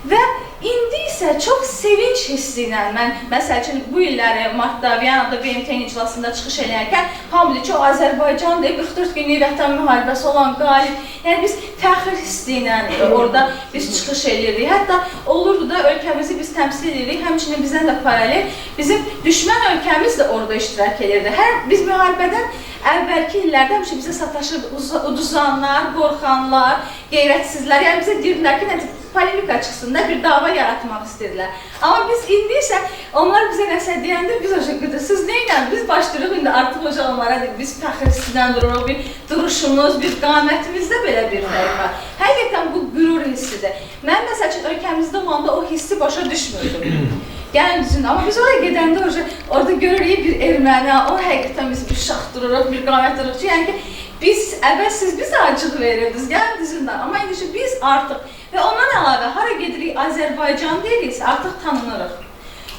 Speaker 6: Və indi isə çox sevinç hissi ilə mən, məsəl üçün, bu illəri martda Viyanada BMT-nin iclasında çıxış edərkən hamı deyir ki, o Azərbaycandır, 44 günlük vətən müharibəsi olan qalib. Yəni biz fəxr hissi ilə orada biz çıxış edirik. Hətta olurdu da ölkəmizi biz təmsil edirik, həmçinin bizdən də paralel bizim düşmən ölkəmiz də orada iştirak edirdi. Biz müharibədən əvvəlki illərdə həmişə bizə sataşırdı uduzanlar, qorxanlar, qeyrətsizlər. Yəni bizə deyirdilər ki, polemika çıxsın da bir dava yaratmaq istədilər. Amma biz indi isə onlar bizə nəsə deyəndə biz o şəkildə, siz neynən? Biz başlayırıq indi artıq onlara biz fəxr hissindən dururuq, bir duruşumuz, bir qamətimizdə belə bir fərq var. Həqiqətən bu qürur hissidir. Mən məsəl üçün ölkəmizdə olanda o hissi başa düşmürdüm. Yəni düzündə, amma biz oraya gedəndə orada görürük bir erməni, o həqiqətən biz bir şax dururuq, bir qamət dururuq ki, yəni ki, biz əvvəlsiz bizə acıq verirdiniz, yəni düzündə, amma indi biz artıq və ondan əlavə hara gedirik Azərbaycan deyiriksə artıq tanınırıq.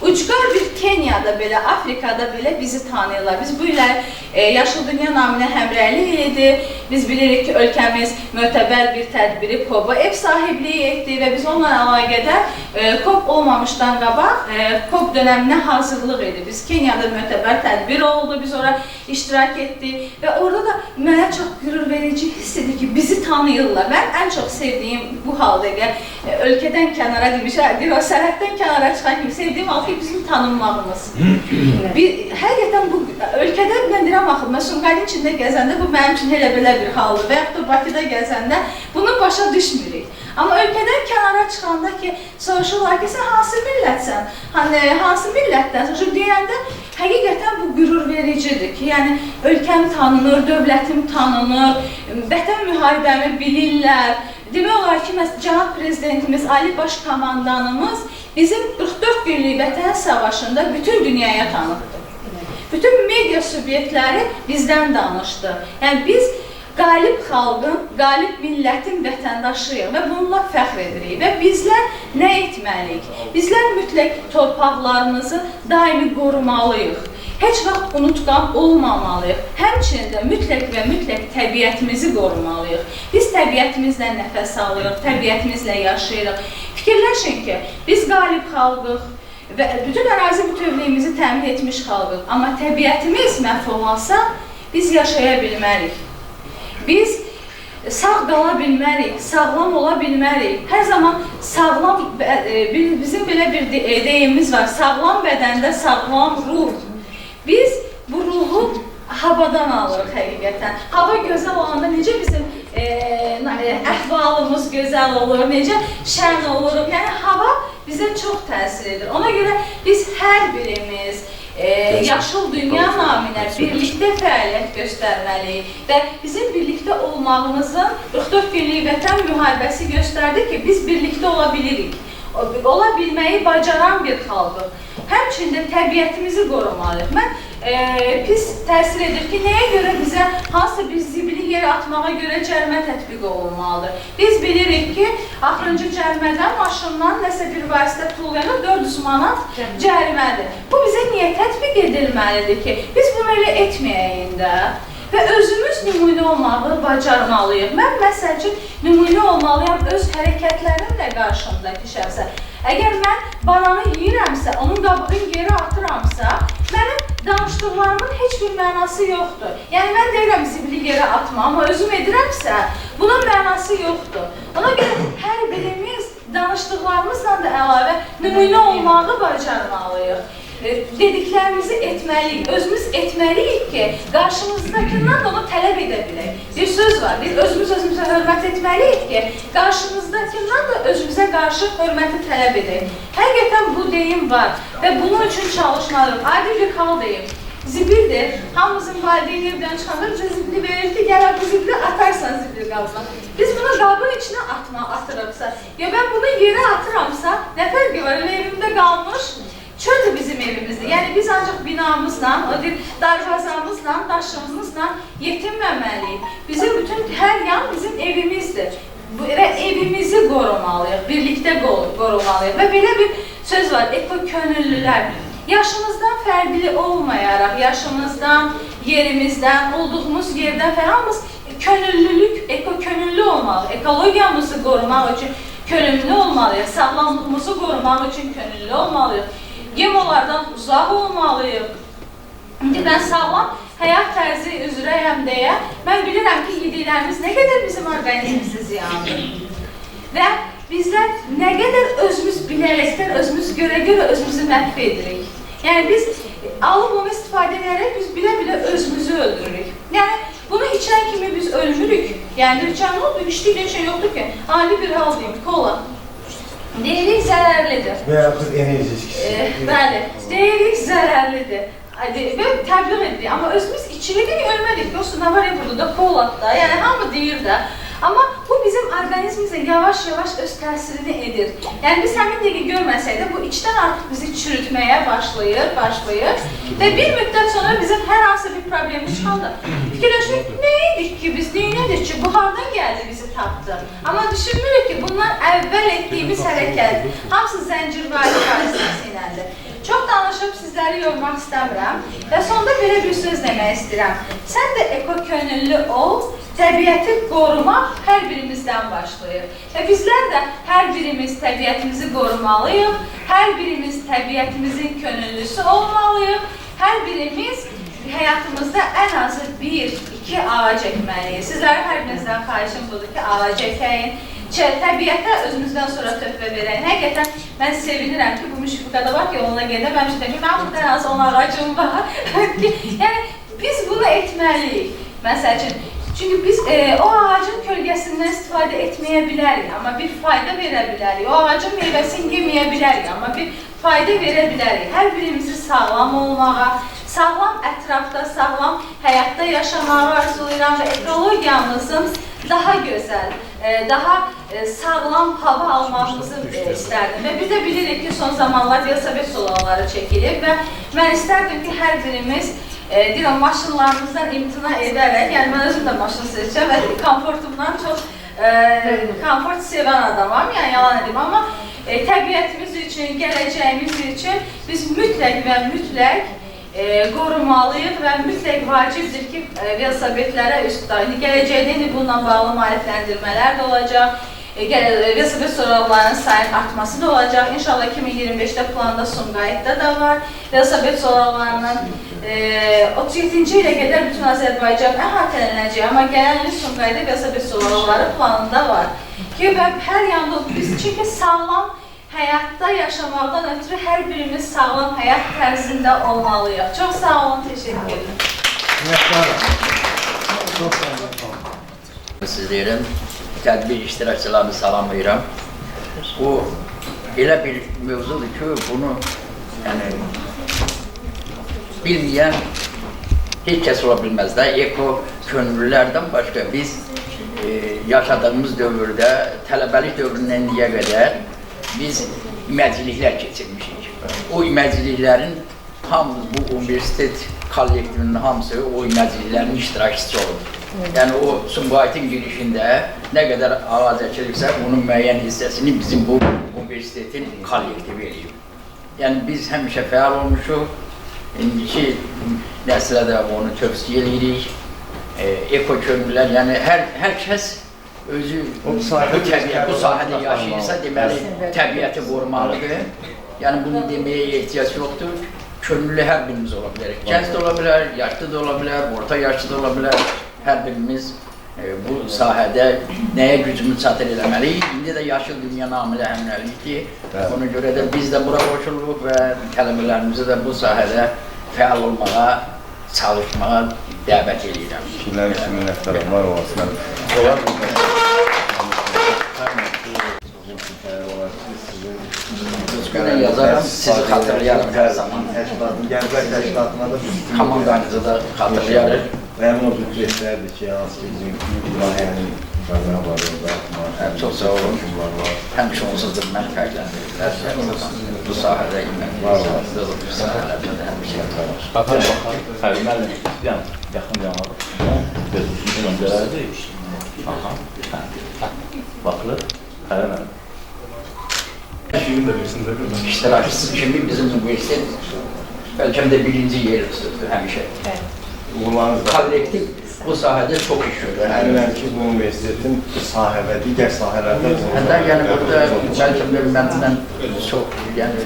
Speaker 6: Ucqar bir Kenyada belə, Afrikada belə bizi tanıyırlar. Biz bu illər Yaşıl Dünya naminə həmrəylik edir. Biz bilirik ki, ölkəmiz mötəbər bir tədbiri COP-a ev sahibliyi etdi və biz onunla əlaqədar COP olmamışdan qabaq COP dönəminə hazırlıq edir. Biz Kenyada mötəbər tədbir oldu, biz orada iştirak etdik və orada da mənə çox qürur verici hiss edir ki, bizi tanıyırlar. Mən ən çox sevdiyim bu halda ölkədən kənara demişəm, bir o sərhəddən kənara çıxan kimi sevdiyim halda bizim tanınmağımız. Həqiqətən bu ölkədə mən deyirəm axı, mən Sumqayıtın içində gəzəndə bu mənim üçün elə belə bir haldır və yaxud da Bakıda gəzəndə bunu başa düşmürük. Amma ölkədən kənara çıxanda ki, soruşurlar ki, sən hansı millətsən? Hansı millətdən? Deyəndə həqiqətən bu qürur vericidir ki, yəni ölkəm tanınır, dövlətim tanınır, vətən müharibəmi bilirlər. Demək olar ki, cənab prezidentimiz, Ali Baş Komandanımız bizim 44 günlük vətən savaşında bütün dünyaya tanıtdı. Bütün media subyektləri bizdən danışdı. Yəni biz qalib xalqın, qalib millətin vətəndaşıyıq və bununla fəxr edirik. Və bizlər nə etməliyik? Bizlər mütləq torpaqlarımızı daimi qorumalıyıq. Heç vaxt unutqan olmamalıyıq. Həmçinin də mütləq və mütləq təbiətimizi qorumalıyıq. Biz təbiətimizlə nəfəs alırıq, təbiətimizlə yaşayırıq. Fikirləşin ki, biz qalib xalqıq və bütün ərazi bütövlüyümüzü təmin etmiş xalqıq. Amma təbiətimiz məhv olarsa, biz yaşaya bilmərik. Biz sağ qala bilmərik, sağlam ola bilmərik. Hər zaman sağlam, bizim belə bir deyimimiz var, sağlam bədəndə sağlam ruh. Biz bu ruhu havadan alırıq həqiqətən. Hava gözəl olanda necə bizim əhvalımız gözəl olur, necə şən oluruq. Yəni hava bizə çox təsir edir. Ona görə biz hər birimiz Yaşıl Dünya naminə birlikdə fəaliyyət göstərməliyik və bizim birlikdə olmağımızın 44 günlük vətən müharibəsi göstərdi ki, biz birlikdə ola bilirik. Ola bilməyi bacaran bir xalqıq. Həmçində təbiətimizi qorumalıyıq. Mən pis təsir edir ki, nəyə görə bizə hansısa bir zibili yerə atmağa görə cərimə tətbiq olunmalıdır. Biz bilirik ki, axırıncı cərimədən maşından nəsə bir vasitə tullayana 400 manat cərimədir. Bu bizə niyə tətbiq edilməlidir ki, biz bunu elə etməyəyik də və özümüz nümunə olmağı bacarmalıyıq. Mən məsəl üçün nümunə olmalıyam öz hərəkətlərimlə qarşımdakı şəxsə. Əgər mən bananı yeyirəmsə, onun qabığını geri atıramsa, mənim danışdıqlarımın heç bir mənası yoxdur. Yəni mən deyirəm zibili yerə atma, amma özüm edirəmsə, bunun mənası yoxdur. Ona görə hər birimiz danışdıqlarımızla da əlavə nümunə olmağı bacarmalıyıq. Dediklərimizi etməliyik, özümüz etməliyik ki, qarşımızdakından da onu tələb edə bilək. Bir söz var, biz özümüzə hörmət etməliyik ki, qarşımızdakından da özümüzə qarşı hörməti tələb edək. Həqiqətən bu deyim var və bunun üçün çalışmalıyıq. Adi bir hal deyim. Zibildir. Hamımızın valideyni evdən çıxanda bizə zibili verir ki, gələ bu zibili atarsan zibil qabına. Biz bunu qabın içinə atırıqsa, ya mən bunu yerə atıramsa, nə fərqi var? Elə evimdə qalmış. Çöl də bizim evimizdir. Yəni biz ancaq binamızla, darvazamızla, daşımızla yetinməməliyik. Bizim bütün hər yan bizim evimizdir. Və evimizi qorumalıyıq, birlikdə qorumalıyıq. Və belə bir söz var, eko-könüllülər. Yaşımızdan fərqli olmayaraq, yaşımızdan, yerimizdən, olduğumuz yerdən hamımız könüllülük, eko-könüllü olmalı, ekologiyamızı qorumaq üçün könüllü olmalıyıq. Sağlamlığımızı qorumaq üçün könüllü olmalıyıq. GMO-lardan uzaq olmalıyıq. İndi mən sağlam həyat tərzi üzrəyəm deyə, mən bilirəm ki, yediklərimiz nə qədər bizim orqanizmimizə ziyandır. Və bizlər nə qədər özümüz bilərəkdən, özümüz görə-görə özümüzü məhv edirik. Yəni biz alıb onu istifadə edərək, biz bilə-bilə özümüzü öldürürük. Yəni bunu içən kimi biz ölmürük. Yəni içən olub, içdiyi şey yoxdur ki, ali bir hal deyim, kola. Deyirik zərərlidir.
Speaker 2: Və yaxud enerji içkisi.
Speaker 6: Bəli, deyirik zərərlidir. Və təbliğ edirik, amma özümüz içirik, ölmədik. Yoxsa nə var ya burada da, kolatda, yəni hamı deyir də. Amma bu bizim orqanizmimizə yavaş-yavaş öz təsirini edir. Yəni biz həmin dəqiqə görməsək də bu içdən artıq bizi çürütməyə başlayır. Və bir müddət sonra bizim hər hansı bir problemi çıxanda fikirləşirik, nə edik ki biz, neynədik ki, bu hardan gəldi bizi tapdı. Amma düşünmürük ki, bunlar əvvəl etdiyimiz hərəkət, hamısı zəncirvari vasitəsiyləndir. Çox danışıb sizləri yormaq istəmirəm və sonda belə bir söz demək istəyirəm. Sən də ekokönüllü ol, təbiəti qorumaq hər birimizdən başlayır. Və bizlər də hər birimiz təbiətimizi qorumalıyıq, hər birimiz təbiətimizin könüllüsü olmalıyıq, hər birimiz həyatımızda ən azı 1-2 ağac əkməliyik. Sizlərə hər birinizdən xahişim budur ki, ağac əkəyin. Təbiətə özümüzdən sonra töhfə verək. Həqiqətən mən sevinirəm ki, bu müşfiqada var ki, onunla gedə mən ki, mən burada ən azı 10 ağacım var. Yəni, biz bunu etməliyik. Məsəl üçün, çünki biz o ağacın kölgəsindən istifadə etməyə bilərik, amma bir fayda verə bilərik. O ağacın meyvəsini yeməyə bilərik, amma bir fayda verə bilərik. Hər birimizi sağlam olmağa, sağlam ətrafda, sağlam həyatda yaşamağı arzulayıram və ekologiyamızın daha gözəl, daha sağlam hava almamızı istərdim. Və biz də bilirik ki, son zamanlar Velosiped zolaları çəkilib və mən istərdim ki, hər birimiz deyirəm, maşınlarımızdan imtina edərək, yəni mən özüm də maşın seçəcəm və komfortumdan çox komfort sevən adamam, yəni yalan edim, amma təbiətimiz üçün, gələcəyimiz üçün biz mütləq və mütləq qorumalıyıq və mütləq vacibdir ki, velosipedlərə üst tutaq. Gələcəkdə bununla bağlı maarifləndirmələr də olacaq, velosiped zolaqlarının sayının artması da olacaq. İnşallah 2025-də planda Sumqayıtda da var. Velosiped zolaqlarının 37-ci ilə qədər bütün Azərbaycan əhatələnəcək, amma gələn il Sumqayıtda velosiped zolaqları planında var. Ki, hər yanda biz çünki sağlam həyatda yaşamaqdan ötürü hər birimiz sağlam həyat tərzində olmalıyıq. Çox sağ olun, təşəkkür ederim.
Speaker 7: Sizlərin tədbir iştirakçılarını salamlayıram. Bu elə bir mövzudur ki, bunu bilməyən heç kəs ola bilməz də. Eko könüllülərdən başqa biz yaşadığımız dövrdə, tələbəlik dövründən indiyə qədər biz iməcliklər keçirmişik. O iməcliklərin hamısı, bu universitet kollektivinin hamısı o iməcliklərin iştirakçısı olub. Yəni o Sumqayıtın girişində nə qədər ağac əkilibsə, onun müəyyən hissəsini bizim bu universitetin kollektivi eləyib. Yəni biz həmişə fəal olmuşuq, indiki nəslə də onu tövsiyə edirik. Eko könüllülər, yəni hər kəs özü bu sahədə yaşayırsa, deməli, təbiəti qorumalıdır. Yəni, bunu deməyə ehtiyac yoxdur. Könüllü hər birimiz ola bilər. Gənc də ola bilər, yaşlı da ola bilər, orta yaşlı da ola bilər. Hər birimiz bu sahədə nəyə gücümüz çatır eləməliyik. İndi də yaşıl dünya namilə həmrəylikdir. Ona görə də biz də bura qoşuluq və tələbələrimizi də bu sahədə fəal olmağa, çalışmağa dəvət edirəm.
Speaker 2: Fikirlər üçün minnətdarlar olasın. Olar mı?
Speaker 7: Özgürlüğü yazarım, sizi xatırlayarım hər zaman.
Speaker 2: Gənclər təşkilatına da
Speaker 7: Komandanızı da xatırlayarım.
Speaker 2: Mənim o büdcətlərdir ki, hansı ki, bizim layihənin bazarı var orada.
Speaker 7: Çox sağ olun. Həmişə onsuz da mən fərqləndirirlər. Bu sahədə bu sahələrdə də həmişə var.
Speaker 5: Baxar, müəllim, yaxın yanlar. Gözümüzün öncələrdir. Baxılır, xəyər mənim.
Speaker 7: İştirakçısı kimi bizim universitet bəlkə də birinci yeri tuturdu həmişə.
Speaker 2: Uğurlarınız da.
Speaker 7: Kollektiv bu sahədə çox iş görür.
Speaker 2: Əminəm ki, bu universitetin sahə və digər sahələrdə
Speaker 7: Hətta yəni burada bəlkə məndən çox, yəni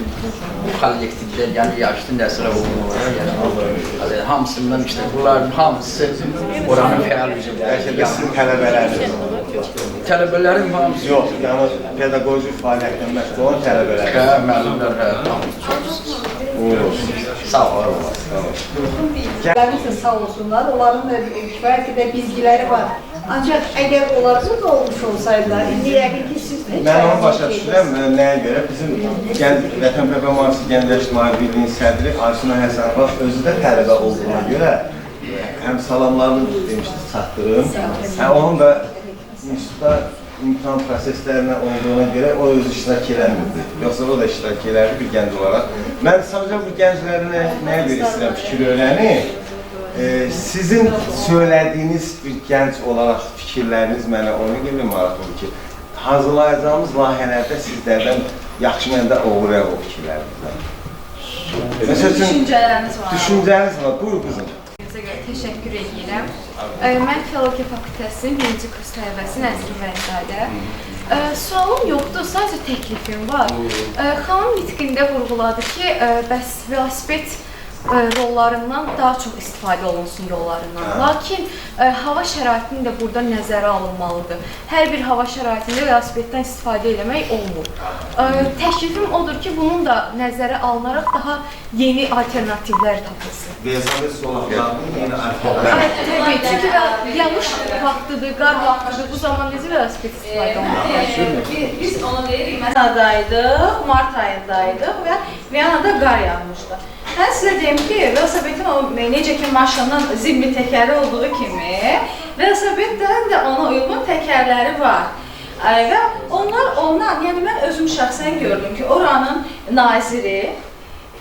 Speaker 7: bu kollektivdə, yəni yaşlı nəslə olmaları, yəni hamısından işte bunların hamısı oranın fəal üzvləri.
Speaker 2: bəlkə də sizin tələbələriniz
Speaker 7: Tələbələrin hamısı
Speaker 2: yox, yəni pedaqoji fəaliyyətlə məşğul olan tələbələr.
Speaker 7: müəllimlər
Speaker 2: Uğur olsun.
Speaker 7: sağ olun.
Speaker 3: Gəlmişsə sağ olsunlar, onların da kifayət qədər bilgiləri var. Ancaq əgər onlarca da olmuş olsaydılar, indi yəqin ki siz də
Speaker 2: Mən onu başa düşürəm, nəyə görə? Bizim Gənc Vətənpərvər Mühafizə Gənclər İctimai Birliyinin sədri Aysunə Həsənova özü də tələbə olduğuna görə həm salamlarını demişdi, çatdırım. Onun da institutda imtahan proseslərinə olduğuna görə o öz iştirak eləmirdi. Yoxsa o da iştirak elərdi bir gənc olaraq. Mən sadəcə bu gənclərin nəyə görə istəyirəm fikir öyrəni? Sizin söylədiyiniz bir gənc olaraq fikirləriniz mənə ona görə maraqlıdır ki, hazırlayacağımız layihələrdə sizlərdən yaxşı məndə uğrayaq o fikirlərinizdən.
Speaker 6: Düşüncələriniz var.
Speaker 2: Düşüncəniz var, buyur qızım.
Speaker 8: Teşekkür edirəm. Mən Filologiya Fakültəsinin 1-ci kurs tələbəsi Nəzrin Vəlizadə. Sualım yoxdur, sadəcə təklifim var. Xanım nitqində vurğuladı ki, bəs velosiped rollarından daha çox istifadə olunsun yollarından. Lakin hava şəraitinin də burada nəzərə alınmalıdır. Hər bir hava şəraitində velosipeddən istifadə etmək olmur. Təklifim odur ki, bunun da nəzərə alınaraq daha yeni alternativlər tapılsın.
Speaker 2: Velosiped zolaqlarının yeni alternativlər.
Speaker 8: Təbii, çünki yağış vaxtıdır, qar vaxtıdır, bu zaman necə velosiped istifadə olunur?
Speaker 6: Biz onu deyirik, Viyanadaydıq, Mart ayındaydıq və Viyanada qar yağmışdı. Mən sizə deyim ki, velosipedin necə ki maşının zimmi təkəri olduğu kimi, velosipeddən də ona uyğun təkərləri var. Və ondan, yəni mən özüm şəxsən gördüm ki, oranın naziri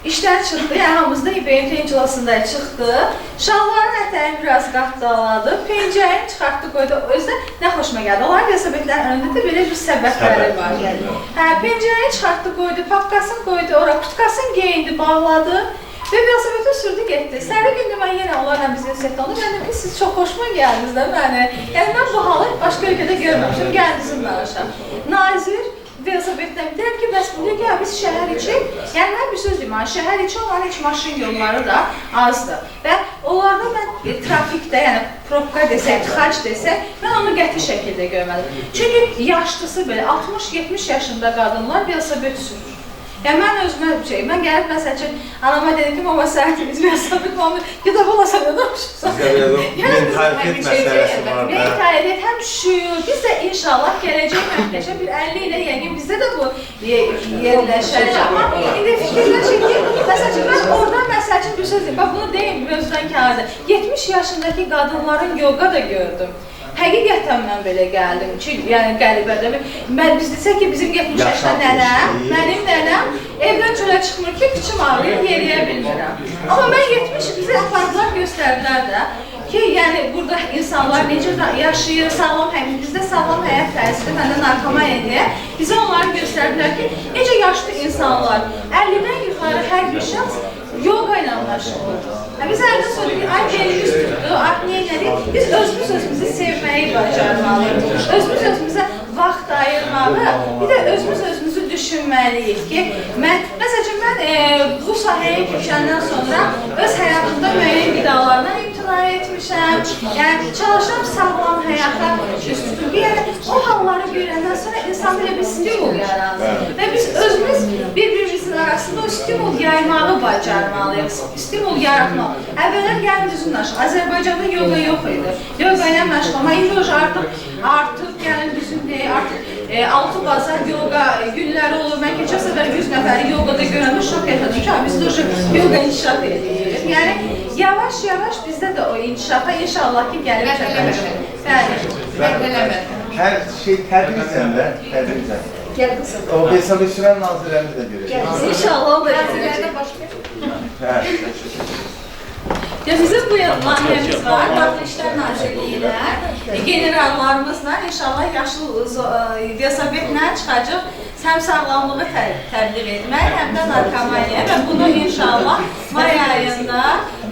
Speaker 6: işdən çıxdı, yəni hamımızda İBM iclasında çıxdı, şalvarın ətərini biraz qatdaladı, pencəyini çıxartdı, qoydu, özdə nə xoşuma gəldi. Onların velosipedlərin önündə də belə bir səbəbləri var. Pencəyini çıxartdı, qoydu, papkasını qoydu, ora kutkasını geyindi, bağladı və velosipedi sürdü, getdi. Səhəri gündə mən yenə onlarla biz velosipeddə oldu, mən dedim ki, siz çox xoşuma gəldiniz də məni. Yəni mən bu halı başqa ölkədə görməmişim, gəldinizin danışam. Nazir velosipeddən deyəm ki, bəs bu gəl biz şəhər içi, yəni mən bir söz deyim, şəhər içi olan heç maşın yolları da azdır. Və onlarda mən trafikdə, yəni probka desək, tıxac desək, mən onu qəti şəkildə görmədim. Çünki yaşlısı belə 60-70 yaşında qadınlar velosiped sürür. Yəni mən özümə mən gəlib məsəl üçün anama dedim ki, mama səhətimiz velosiped olmur, gedib olasan ödəmişsən.
Speaker 2: Mentalitet məsələsi var.
Speaker 6: Mentalitet həm şuyur, biz də inşallah gələcək məhdəşə bir 50 ilə yəqin bizdə də bu yerləşəcək. Amma indi fikirləşək ki, məsəl üçün mən orada məsəl üçün bir söz deyim, bax bunu deyim mövzudan kənarda. 70 yaşındakı qadınların yoga da gördüm. Həqiqətən mən belə gəldim ki, yəni qəribədir. Biz desək ki, bizim 70 yaşında nənəm, mənim nənəm evdən çölə çıxmır ki, kıçım ağrıyır, yeriyə bilmirəm. Amma mən 70 bizə apardılar, göstərdilər də ki, yəni burada insanlar necə yaşayır, sağlam həyat, bizdə sağlam həyat tərzidir, məndə narkomaniya. Bizə onları göstərdilər ki, necə yaşlı insanlar, 50-dən yuxarı hər bir şəxs yoga ilə məşğuldur. Biz əldə söylədik ki, ay belimiz tutdu, ay neylədik, biz özümüzü sevməyi bacarmalıyıq. Özümüzə vaxt ayırmalı, bir də özümüzü düşünməliyik ki, məsələn, mən bu sahəyə keçəndən sonra öz həyatımda müəyyən qidalardan imtina etmişəm, yəni çalışıram sağlam həyata üst tutun. Yəni, o halları görəndən sonra insan belə bir stimul yaranır və biz özümüz bir-birimizin arasında o stimul yaymağı bacarmalıyıq, stimul yaratmalıyıq. Əvvəllər gəlin düzün aşıq, Azərbaycanda yoga yox idi, yoga ilə məşğul, amma indi artıq gəlin düzün deyək, artıq 6 bazar yoga günləri olur. Mən keçən səfər 100 nəfəri yogada görəndə şok etdim ki, biz də yoga inkişaf edirik. Yəni, yavaş-yavaş bizdə də o inkişafa inşallah ki, gəlib çəkəlir. Bəli,
Speaker 2: hər şey tədricən də, tədricən.
Speaker 3: Gəl qızım.
Speaker 2: O hesab sürən nazirlərini də görəcək.
Speaker 6: İnşallah o da gələcək. Bizim bu layihəmiz var, Daxili İşlər Nazirliyi ilə, generallarımızla inşallah yaşlı velosipedlə çıxacaq həm sağlamlığı təbliğ etmək, həm də narkomaniya və bunu inşallah may ayında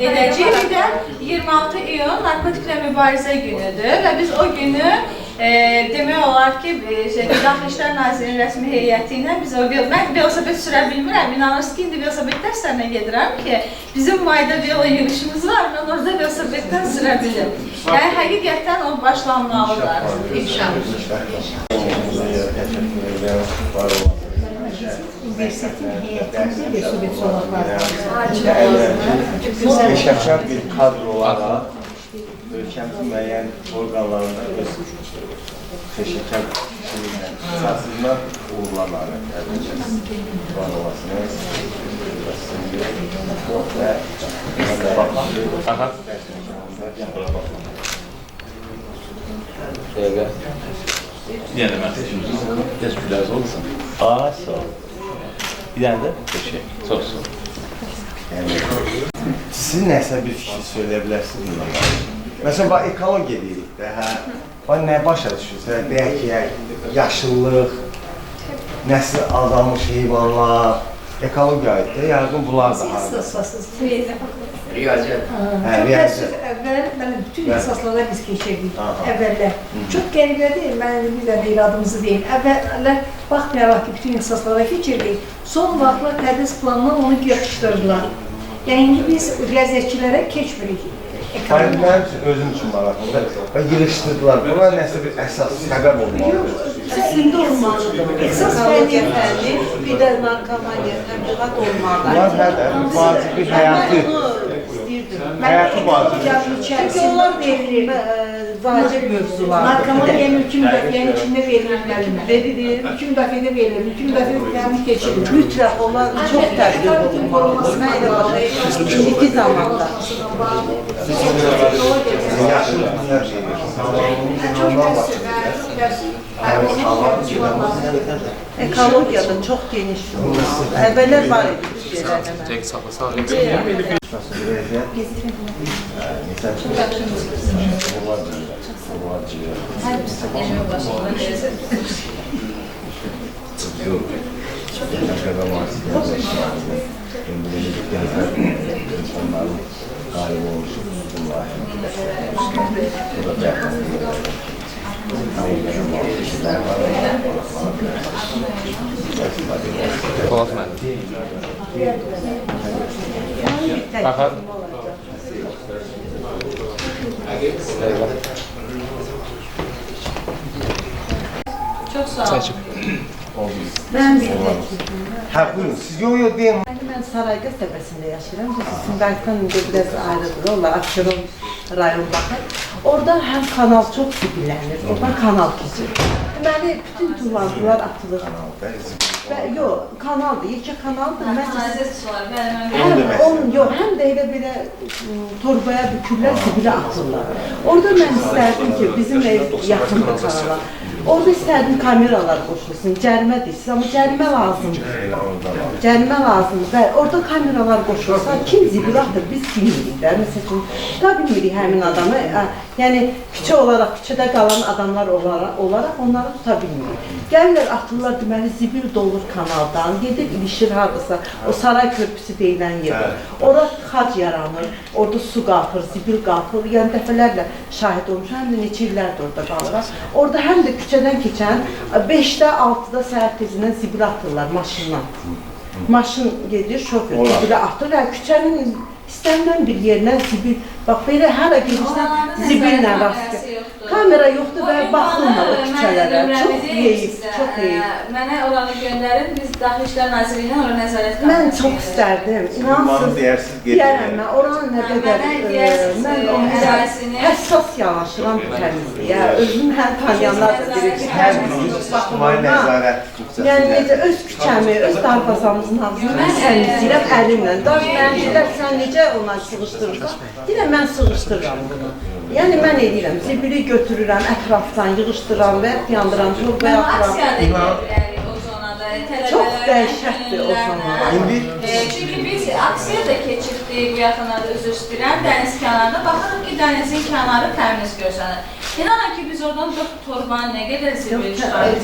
Speaker 6: edəcəyik. Bir də 26 iyun narkotiklə mübarizə günüdür və biz o günü demək olar ki, Daxili İşlər Nazirinin rəsmi heyəti ilə biz mən velosiped sürə bilmirəm. İnanırsınız ki, indi velosiped dərslərinə gedirəm ki, bizim mayda velo yürüyüşümüz var, mən orada velosipeddən sürə bilirim. Yəni, həqiqətən o başlanmalıdır. İnşallah.
Speaker 3: Universitetin heyətində velosiped solaqları var.
Speaker 2: Peşəkar bir kadr olaraq ölkəmizin müəyyən orqanlarında öz peşəkar işinizlə, əsasından uğurlarla edəcəksiniz. Var olasınız.
Speaker 5: Yəni mən seçimimiz təşkilatı olsun.
Speaker 2: Sağ ol. Bir dənə də?
Speaker 5: Teşekkür. Çox sağ ol.
Speaker 2: Siz nəsə bir fikir söyləyə bilərsiniz mi? Məsələn, bax, ekologiya deyirik də, hə? Bax, nə başa düşürsünüz? Deyək ki, yaşıllıq, nəsil azalmış heyvanlar, ekologiya aiddir, yəqin bunlar da hardır.
Speaker 7: Riyaziyyat.
Speaker 2: Hə, riyaziyyat.
Speaker 3: Əvvəl, mən bütün əsaslara biz keçirdik, əvvəllər. Çox qəribədir, mən bir də deyil, adımızı deyim. Əvvəllər, baxmayaraq ki, bütün əsaslara keçirdik, son vaxtlar tədris planına onu yapışdırdılar. Yəni, indi biz riyaziyyatçilərə keçmirik.
Speaker 2: Mənim üçün, özüm üçün maraqlıdır. Və yığışdırdılar, buna nəsə bir əsas səbəb olmalıdır.
Speaker 3: Əslində olmalıdır. Əsas
Speaker 9: Fəaliyyətlərinin bir də narkomaniya təbliğat olmalıdır.
Speaker 2: Bunlar hədə vacibi həyatı, həyatı vacibi.
Speaker 3: Çünki onlar verilir.
Speaker 9: Vacib mövzular.
Speaker 3: Narkomaniya mülki müdafiənin içində verilməlidir.
Speaker 9: Verilir.
Speaker 3: Mülki müdafiədə verilir. Mülki müdafiə qəbul keçirilir.
Speaker 9: Mütləq onlar çox təbliğ olunmalıdır. Mən elə baxayım, indiki zamanda.
Speaker 2: Yaşlı günlər şeydir. Sağlamlığından başlayır.
Speaker 9: Ekologiya da çox geniş. Əvvəllər var idi bir şeylər.
Speaker 5: Tek sağ sağ. Bakar.
Speaker 6: Çox sağ olun.
Speaker 3: Mən bir
Speaker 2: Hə, buyurun, siz yo deyin.
Speaker 9: Mən Sarayqaz təpəsində yaşayıram. Sumqayıtdan indi biraz ayrıdır. Onlar Abşeron rayon baxır. Orada həm kanal çox zibilənir. Oradan kanal keçir. Deməli, bütün tullantılar atılır. Yox, kanaldır, yekə kanaldır.
Speaker 6: Kanalizasiya suları, bəli, mən
Speaker 9: Həm də elə belə torbaya bükürlər, zibilə atırlar. Orada mən istərdim ki, bizim ev yaxındır kanala. Orada istərdim kameralar qoşulsun, cərimə deyilsin, amma cərimə lazımdır. Cərimə lazımdır. Və orada kameralar qoşulsa, kim zibil atır, biz bilmirik də. Məsələn, da bilmirik həmin adamı. Yəni, küçə olaraq, küçədə qalan adamlar olaraq onları tuta bilmirik. Gəlirlər, atırlar, deməli, zibil dolur kanaldan, gedir, ilişir hardasa, o Saray Körpüsü deyilən yerdə. Orada tıxac yaranır, orada su qalxır, zibil qalxır. Yəni, dəfələrlə şahid olmuşam, həm də neçə illərdir orada qalıraq. Orada həm də küçədən keçən 5-də, 6-da səhər tezindən zibil atırlar maşından. Maşın gedir, şofer zibilə atır və küçənin istənilən bir yerinə zibil, bax belə hələ gedirsən zibillə rast gəlir. Kamera yoxdur və baxılmır o küçələrə. Çox heyif, çox heyif.
Speaker 6: Mənə oranı göndərin, biz Daxili İşlər Nazirliyindən ora nəzarət qabiliyyəti.
Speaker 9: Mən çox istərdim, inansız. Deyərəm mən, oranı nə qədər, mən onlara həssas yanaşıram bu təmizliyə. Özüm həm tanıyanlar da deyir ki, təmizlik baxımından. Yəni necə öz küçəmi, öz darvazamızın hamısını mən təmizləyirəm əlimlə. Mən deyirlər, sən necə ondan sığışdırırsan? Deyirəm, mən sığışdırıram bunu. Yəni mən edirəm, zibili götürürəm, ətrafdan yığışdıram və yandıram, torbaya atıram.
Speaker 6: Aksiya da edilir o zonada,
Speaker 9: Çox dəhşətdir o zaman.
Speaker 6: Çünki biz aksiya da keçirdik bu yaxınlarda, üzr istəyirəm, dəniz kənarında. Baxırıq ki, dənizin kənarı təmiz görsənir. İnanın ki biz oradan 4 torbanı nə qədər zibil çıxardıq.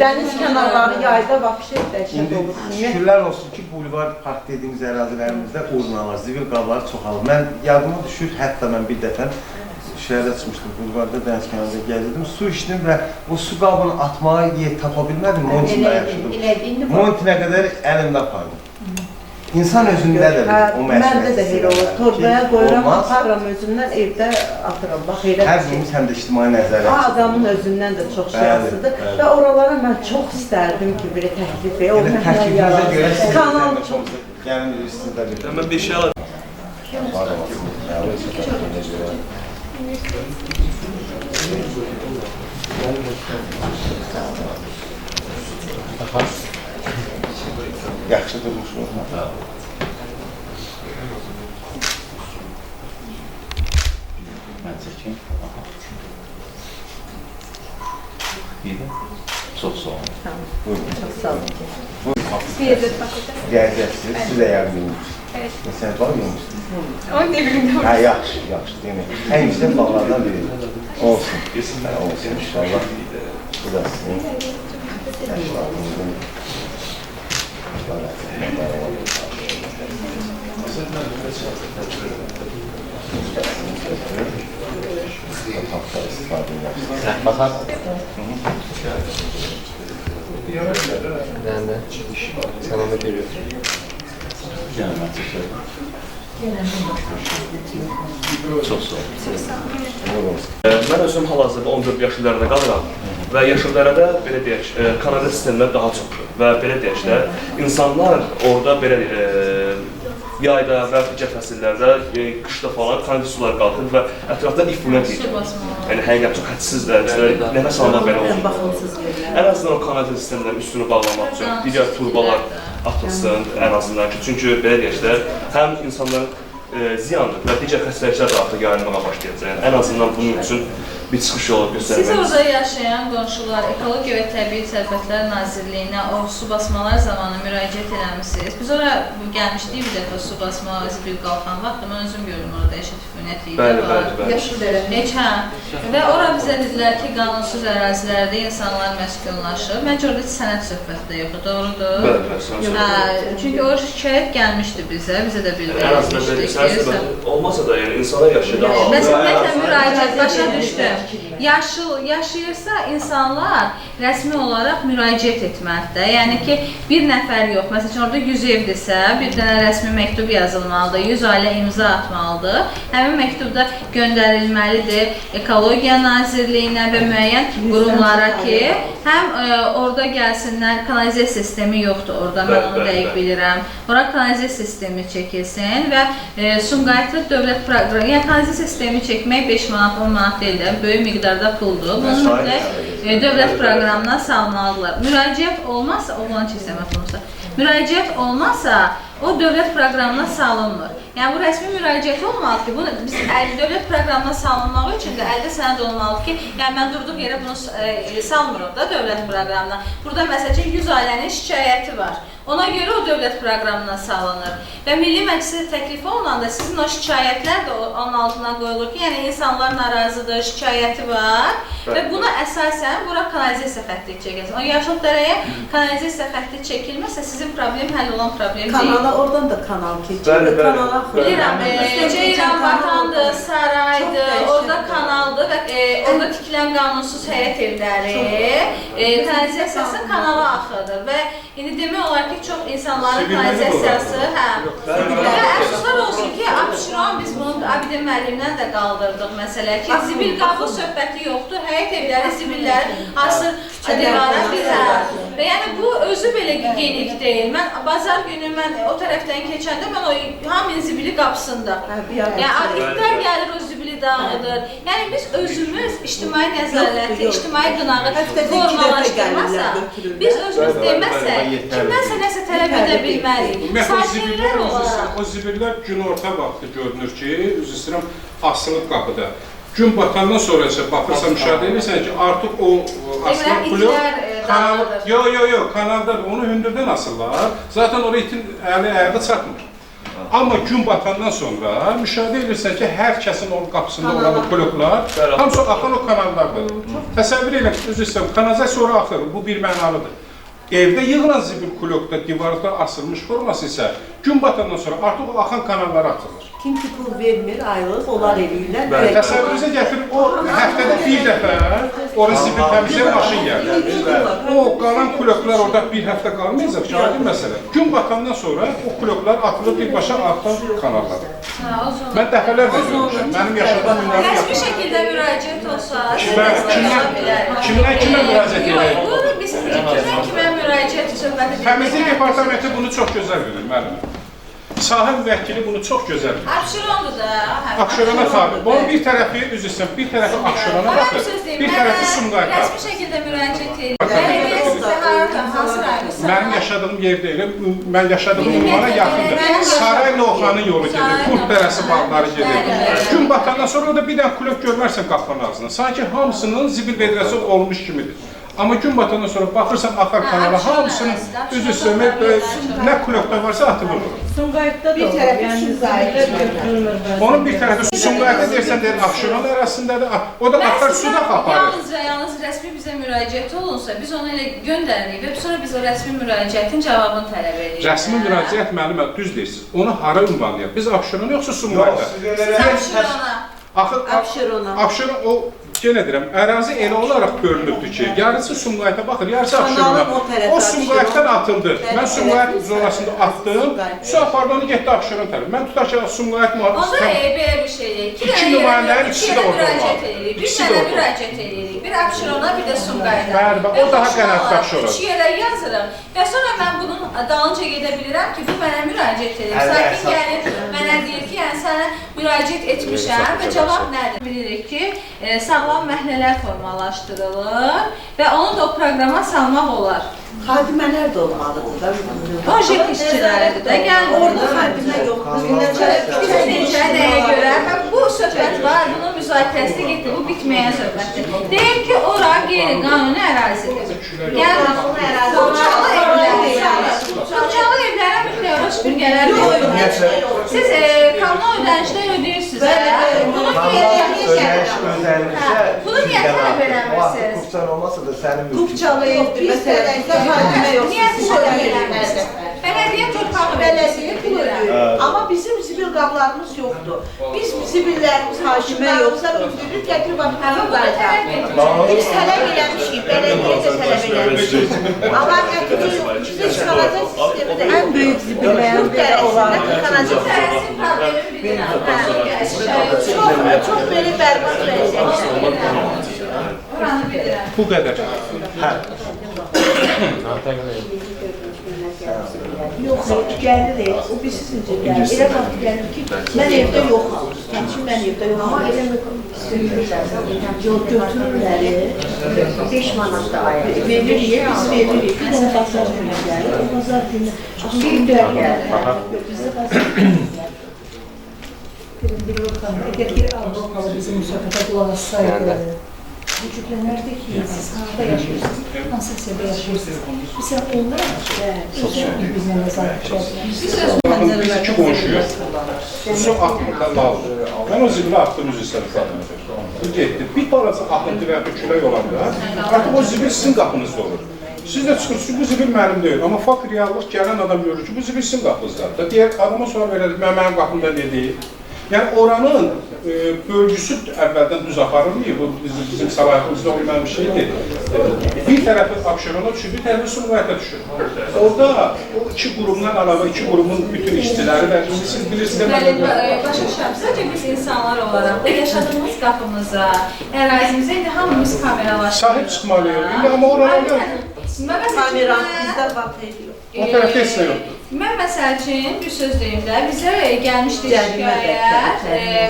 Speaker 9: Dəniz kənarları yayda vapşe dəhşət
Speaker 2: İndi
Speaker 9: olur.
Speaker 2: şükürlər olsun ki, bulvar park dediyimiz ərazilərimizdə urnalar, zibil qablar çoxalır. Mən yadıma düşür, hətta mən bir dəfə şəhərdə çıxmışdım, bulvarda dəniz kənarında gəzirdim, su içdim və o su qabını atmağa yer tapa bilmədim, Montinə yaxşıdır. Montinə qədər əlimdə apardım. İnsan özündədir o
Speaker 9: Məndə də
Speaker 2: məsuliyyət
Speaker 9: elə olur. Torbaya qoyuram, aparıram özümdən, evdə atıram. Bax, elə
Speaker 2: hər birimiz həm də ictimai nəzarət.
Speaker 9: Adamın özündən də çox şey asılıdır. Və oralara mən çox istərdim ki, belə təklif o
Speaker 2: Təklifinizə görə
Speaker 9: kanal çox
Speaker 2: gəlin üstündə bir.
Speaker 5: Mən 5 yıl
Speaker 2: Yaxşı durmuşuq.
Speaker 5: mən çəkim. İyi də. Çox sağ olun.
Speaker 9: çox sağ olun.
Speaker 2: Gələcəksiniz, siz də yardım edirsiniz. Sən bal yemişsiniz.
Speaker 8: Onu demirəm.
Speaker 2: Hə, yaxşı, yaxşı demək. Ən yüksək ballardan biri. Olsun. Hə, olsun inşallah. Bu da sizin yaşlarınızın
Speaker 5: Baxar.
Speaker 10: Ben de kanalda görüyorum.
Speaker 5: Yəni mən çəkim. Çox sağ olun.
Speaker 11: Mən özüm hal-hazırda 14 yaş illərində qalıram və yaşlılara belə deyək, kanaliza sistemləri daha çoxdur və belə deyək də, insanlar orada belə yayda və digər fəsillərdə, qışda falan kanaliza sular qalxır və ətrafda ifunət edir. Yəni həqiqət çox hədsizdir, nəfəs almaq belə olur. Ən azından o kanaliza sistemlərinin üstünü bağlamaq üçün digər turbalar atılsın ən azından ki, çünki belə deyək də, həm insanların ziyandır və digər xəstəliklər də artıq yayılmağa başlayacaq. Yəni, ən azından bunun üçün bir çıxış yolu göstərməliyik.
Speaker 6: Siz orada yaşayan qonşular Ekologiya və Təbii Sərvətlər Nazirliyinə o su basmalar zamanı müraciət eləmişsiniz. Biz ora gəlmişdik bir dəfə su basma, zibil qalxan vaxtı. Mən özüm gördüm orada eşit üfunət idi.
Speaker 3: Yaşıl dərə.
Speaker 6: Heç hə. Və ora bizə dedilər ki, qanunsuz ərazilərdə insanlar məskunlaşır. Məncə orada sənəd söhbəti də yoxdur, doğrudur?
Speaker 11: Bəli,
Speaker 6: çünki o şikayət gəlmişdi bizə də bildirilmişdi.
Speaker 11: Olmasa da, yəni insana yaşayır.
Speaker 6: Məsələn, müraciət başa düşdüm. Yaşayırsa insanlar rəsmi olaraq müraciət etməlidir. Yəni ki, bir nəfər yox. Məsələn, orada 100 evdirsə, bir dənə rəsmi məktub yazılmalıdır, 100 ailə imza atmalıdır. Həmin məktubda göndərilməlidir Ekologiya Nazirliyinə və müəyyən qurumlara ki, həm orada gəlsinlər, kanalizasiya sistemi yoxdur orada, mən onu dəqiq bilirəm. Ora kanalizasiya sistemi çəkilsin və Sumqayıtlı dövlət proqramı, yəni kanalizasiya sistemi çəkmək 5 manat, 10 manat deyil də, böyük miqdarda puldur. Bunu mütləq dövlət proqramına salmalıdırlar. Müraciət olmazsa, oğlan çəksəmət olursa, müraciət olmazsa, o dövlət proqramına salınmır. Yəni, bu rəsmi müraciət olmalıdır ki, bunu biz dövlət proqramına salınmaq üçün də əldə sənəd olmalıdır ki, yəni mən durduq yerə bunu salmırıq da dövlət proqramına. Burada məsələn 100 ailənin şikayəti var. Ona görə o dövlət proqramına salınır. Və Milli Məclisə təklifi olunanda sizin o şikayətlər də onun altına qoyulur ki, yəni insanlar narazıdır, şikayəti var və buna əsasən bura kanalizasiya xətti çəkilsin. O yaşıl dərəyə kanalizasiya xətti çəkilməsə sizin problem həll olan problem deyil.
Speaker 9: Kanala, oradan da kanal keçir. Kanala
Speaker 6: bilirəm, Ceyran Vatandır, Saraydır, orada kanaldır və orada tikilən qanunsuz həyət evləri kanalizasiyası kanala axıdır və indi demək olar ki, çox insanların kanalizasiyası, və əfsuslar olsun ki, Abşeron biz bunu Abidin müəllimdən də qaldırdıq məsələ ki, zibil qabı söhbəti yoxdur, həyət evləri, zibilləri asır divara bizə. Və yəni bu özü belə gigiyenik deyil. Mən bazar günü o tərəfdən keçəndə mən o hamının zibili qapısında. Yəni aktivlər gəlir o zibili dağıdır. Yəni biz özümüz ictimai nəzarəti, ictimai qınağı formalaşdırmasa, biz özümüz deməsək, kimdənsə nəsə tələb edə bilmərik. Sakinlər olaraq.
Speaker 12: O zibillər gün orta vaxtı görünür ki, üzr istəyirəm, asılıb qapıda. Gün batandan sonra isə baxırsan, müşahidə edirsən ki, artıq o asılıb pulur, kanalda onu hündürdən asırlar. Zaten oraya itin əli ayaqda çatmır. Amma gün batandan sonra müşahidə edirsən ki, hər kəsin onun qapısında olan o bloklar, hamısı axan o kanallardır. Təsəvvür elə, üzr istəyirəm, kanalizasiya ora axır, bu bir mənalıdır. Evdə yığılan zibil blokda divarda asılmış forması isə gün batandan sonra artıq o axan kanallara atılır.
Speaker 9: Kim ki pul vermir, aylıq, onlar eləyirlər.
Speaker 12: Təsəvvürünüzə gətirib, o həftədə bir dəfə orası zibil təmizləyən maşın gəlir. O qalan bloklar orada bir həftə qalmayacaq ki, aydın məsələ. Gün batandan sonra o bloklar atılıb birbaşa artan kanallara. Mən dəfələrlə görmüşəm, mənim yaşadığım günləri
Speaker 6: Rəsmi şəkildə müraciət olsa,
Speaker 12: kimdən kimə müraciət edir?
Speaker 6: Bu, biz kimə müraciət söhbəti deyil.
Speaker 12: Təmizlik departamenti bunu çox gözəl bilir, müəllim. Sahə müvəkkili bunu çox gözəl bilir.
Speaker 6: Abşerondur da.
Speaker 12: Abşerona tabi. Bunun bir tərəfi, üzr istəyirəm, bir tərəfi Abşerona baxır, bir tərəfi Sumqayıta.
Speaker 6: Rəsmi şəkildə müraciət edir. Bələdiyyə sizə harada, hansı rayonda?
Speaker 12: Mənim yaşadığım yerdə elə, mən yaşadığım ünvana yaxındır. Saray Novxanın yolu gedir, Qurt Dərəsi bağları gedir. Gün batandan sonra orada bir dənə kulöp görmərsən qapının ağzına. Sanki hamısının zibil vedrəsi olmuş kimidir. Amma gün batandan sonra baxırsan axar kanala hamısının üzü sövmək, nə kulöpdə varsa atılır.
Speaker 9: Sumqayıtda da olur, yəni Sumqayıtda götürülmür.
Speaker 12: Onun bir tərəfi Sumqayıtda deyirsən, deyir, Abşeron ərazisindədir, o da axar suda qaparır.
Speaker 6: Yalnız rəsmi bizə müraciət olunsa, biz onu elə göndəririk və sonra biz o rəsmi müraciətin cavabını tələb edirik.
Speaker 12: Rəsmi müraciət müəllimə, düz deyirsiniz. Onu hara ünvanlayaq? Biz Abşeron yoxsa Sumqayıtda?
Speaker 9: Abşerona.
Speaker 12: Abşeron o yenə deyirəm, ərazi elə olaraq bölünübdür ki, yarısı Sumqayıta baxır, yarısı Abşerona. O Sumqayıtdan atıldı. Mən Sumqayıt zonasında atdım, su apardı onu getdi Abşeron tərəf. Mən tutaq ki, Sumqayıt
Speaker 6: mühafizə... Onda belə bir şey,
Speaker 12: iki nümayəndənin ikisi də orada var.
Speaker 6: Bir dənə müraciət edirik, bir Abşerona, bir də Sumqayıta.
Speaker 12: Bəli, o daha qənaətbəxş olur.
Speaker 6: Üç yerə yazırım və sonra mən bunun dalınca gedə bilirəm ki, bu mənə müraciət edir. Sakin gəlib, mənə deyir ki, yəni sənə müraciət etmişəm və cavab nədir? Bilirik ki, sağlam məhnələr formalaşdırılır və onu da o proqrama salmaq olar.
Speaker 9: Xadimələr də olmalıdır da.
Speaker 6: Projekt işçiləridir də, gəlin.
Speaker 9: Orada xadimə yoxdur.
Speaker 6: Biz necə, nəyə görə? Bu söhbət var, bunun müzakirəsi getdi, bu bitməyən söhbətdir. Deyək ki, ora qeyri-qanuni ərazidir. Gəlin, Tuğçalı evlərə müxtəra süpürgələr qoyulur. Siz kanun ödənişlər ödəyirsiniz. Bunu niyə tələb eləmirsiniz?
Speaker 2: Qufçan olmasa da sənin
Speaker 9: Qufçalı evdir, məsələn, xadimə yoxdur.
Speaker 6: Bələdiyyə torpağı
Speaker 9: Bələdiyyə pul ödəyir. Amma bizim zibil qablarımız yoxdur. Biz zibillərimiz hakimə yoxsa ödülür, gətirib atmalı qayıtar. Biz tələb eləmişik, bələdiyyə də tələb eləmişik. Amma gətirir, bizə çıxaracaq sistemi də. Ən böyük zibillərin belə olan çox belə bərbad vəziyyətdir.
Speaker 12: Bu qədər.
Speaker 9: Yox, gəlir, o bir sizin gəlir. Elə vaxt gəlir ki, mən evdə yoxam. Çünki mən evdə yoxam. Amma elə götürürləri 5 manat da ayır. Veririk, biz veririk. Bir dənə bazar günü gəlir. O bazar günü bir dörd gəlir. Bizdə bazar günü gəlir. Əgər bir Avropalı bizim söhbətə qulaq assaydı, vücudlanırdı ki, siz harada yaşayırsınız, hansı səbəbdə yaşayırsınız. Bizə onlar bir-birinə nəzarət edir.
Speaker 12: Biz iki qonşuyuz, su axmırdan lazım. Mən o zibili atdım üzr istəyirəm. Bu getdi. Bir parası axıntı və ya külək olanda, artıq o zibil sizin qapınızda olur. Siz də çıxırsınız, bu zibil mənim deyil. Amma fakt reallıq gələn adam görür ki, bu zibil sizin qapınızdadır. Deyər, adama sual verədik, mənim qapımda ne deyil? Yəni oranın bölgüsü əvvəldən düz aparılmıyor, bu bizim səlahiyyətimizdə olmayan bir şeydir. Bir tərəfi Abşerona düşür, bir tərəfi Sumqayıta düşür. Orada o iki qurumdan əlavə, iki qurumun bütün işçiləri və siz bilirsiniz.
Speaker 6: Başa düşürəm, sadəcə biz insanlar olaraq yaşadığımız qapımıza, ərazimizə indi hamımız kameralaşdırırıq.
Speaker 12: Sahib çıxmalıyıq, indi amma oralarda
Speaker 9: kamera bizdə vaxt ediyor.
Speaker 12: O tərəfdə heç nə yoxdur.
Speaker 6: Mən məsəl üçün bir söz deyim də, bizə gəlmişdi şikayət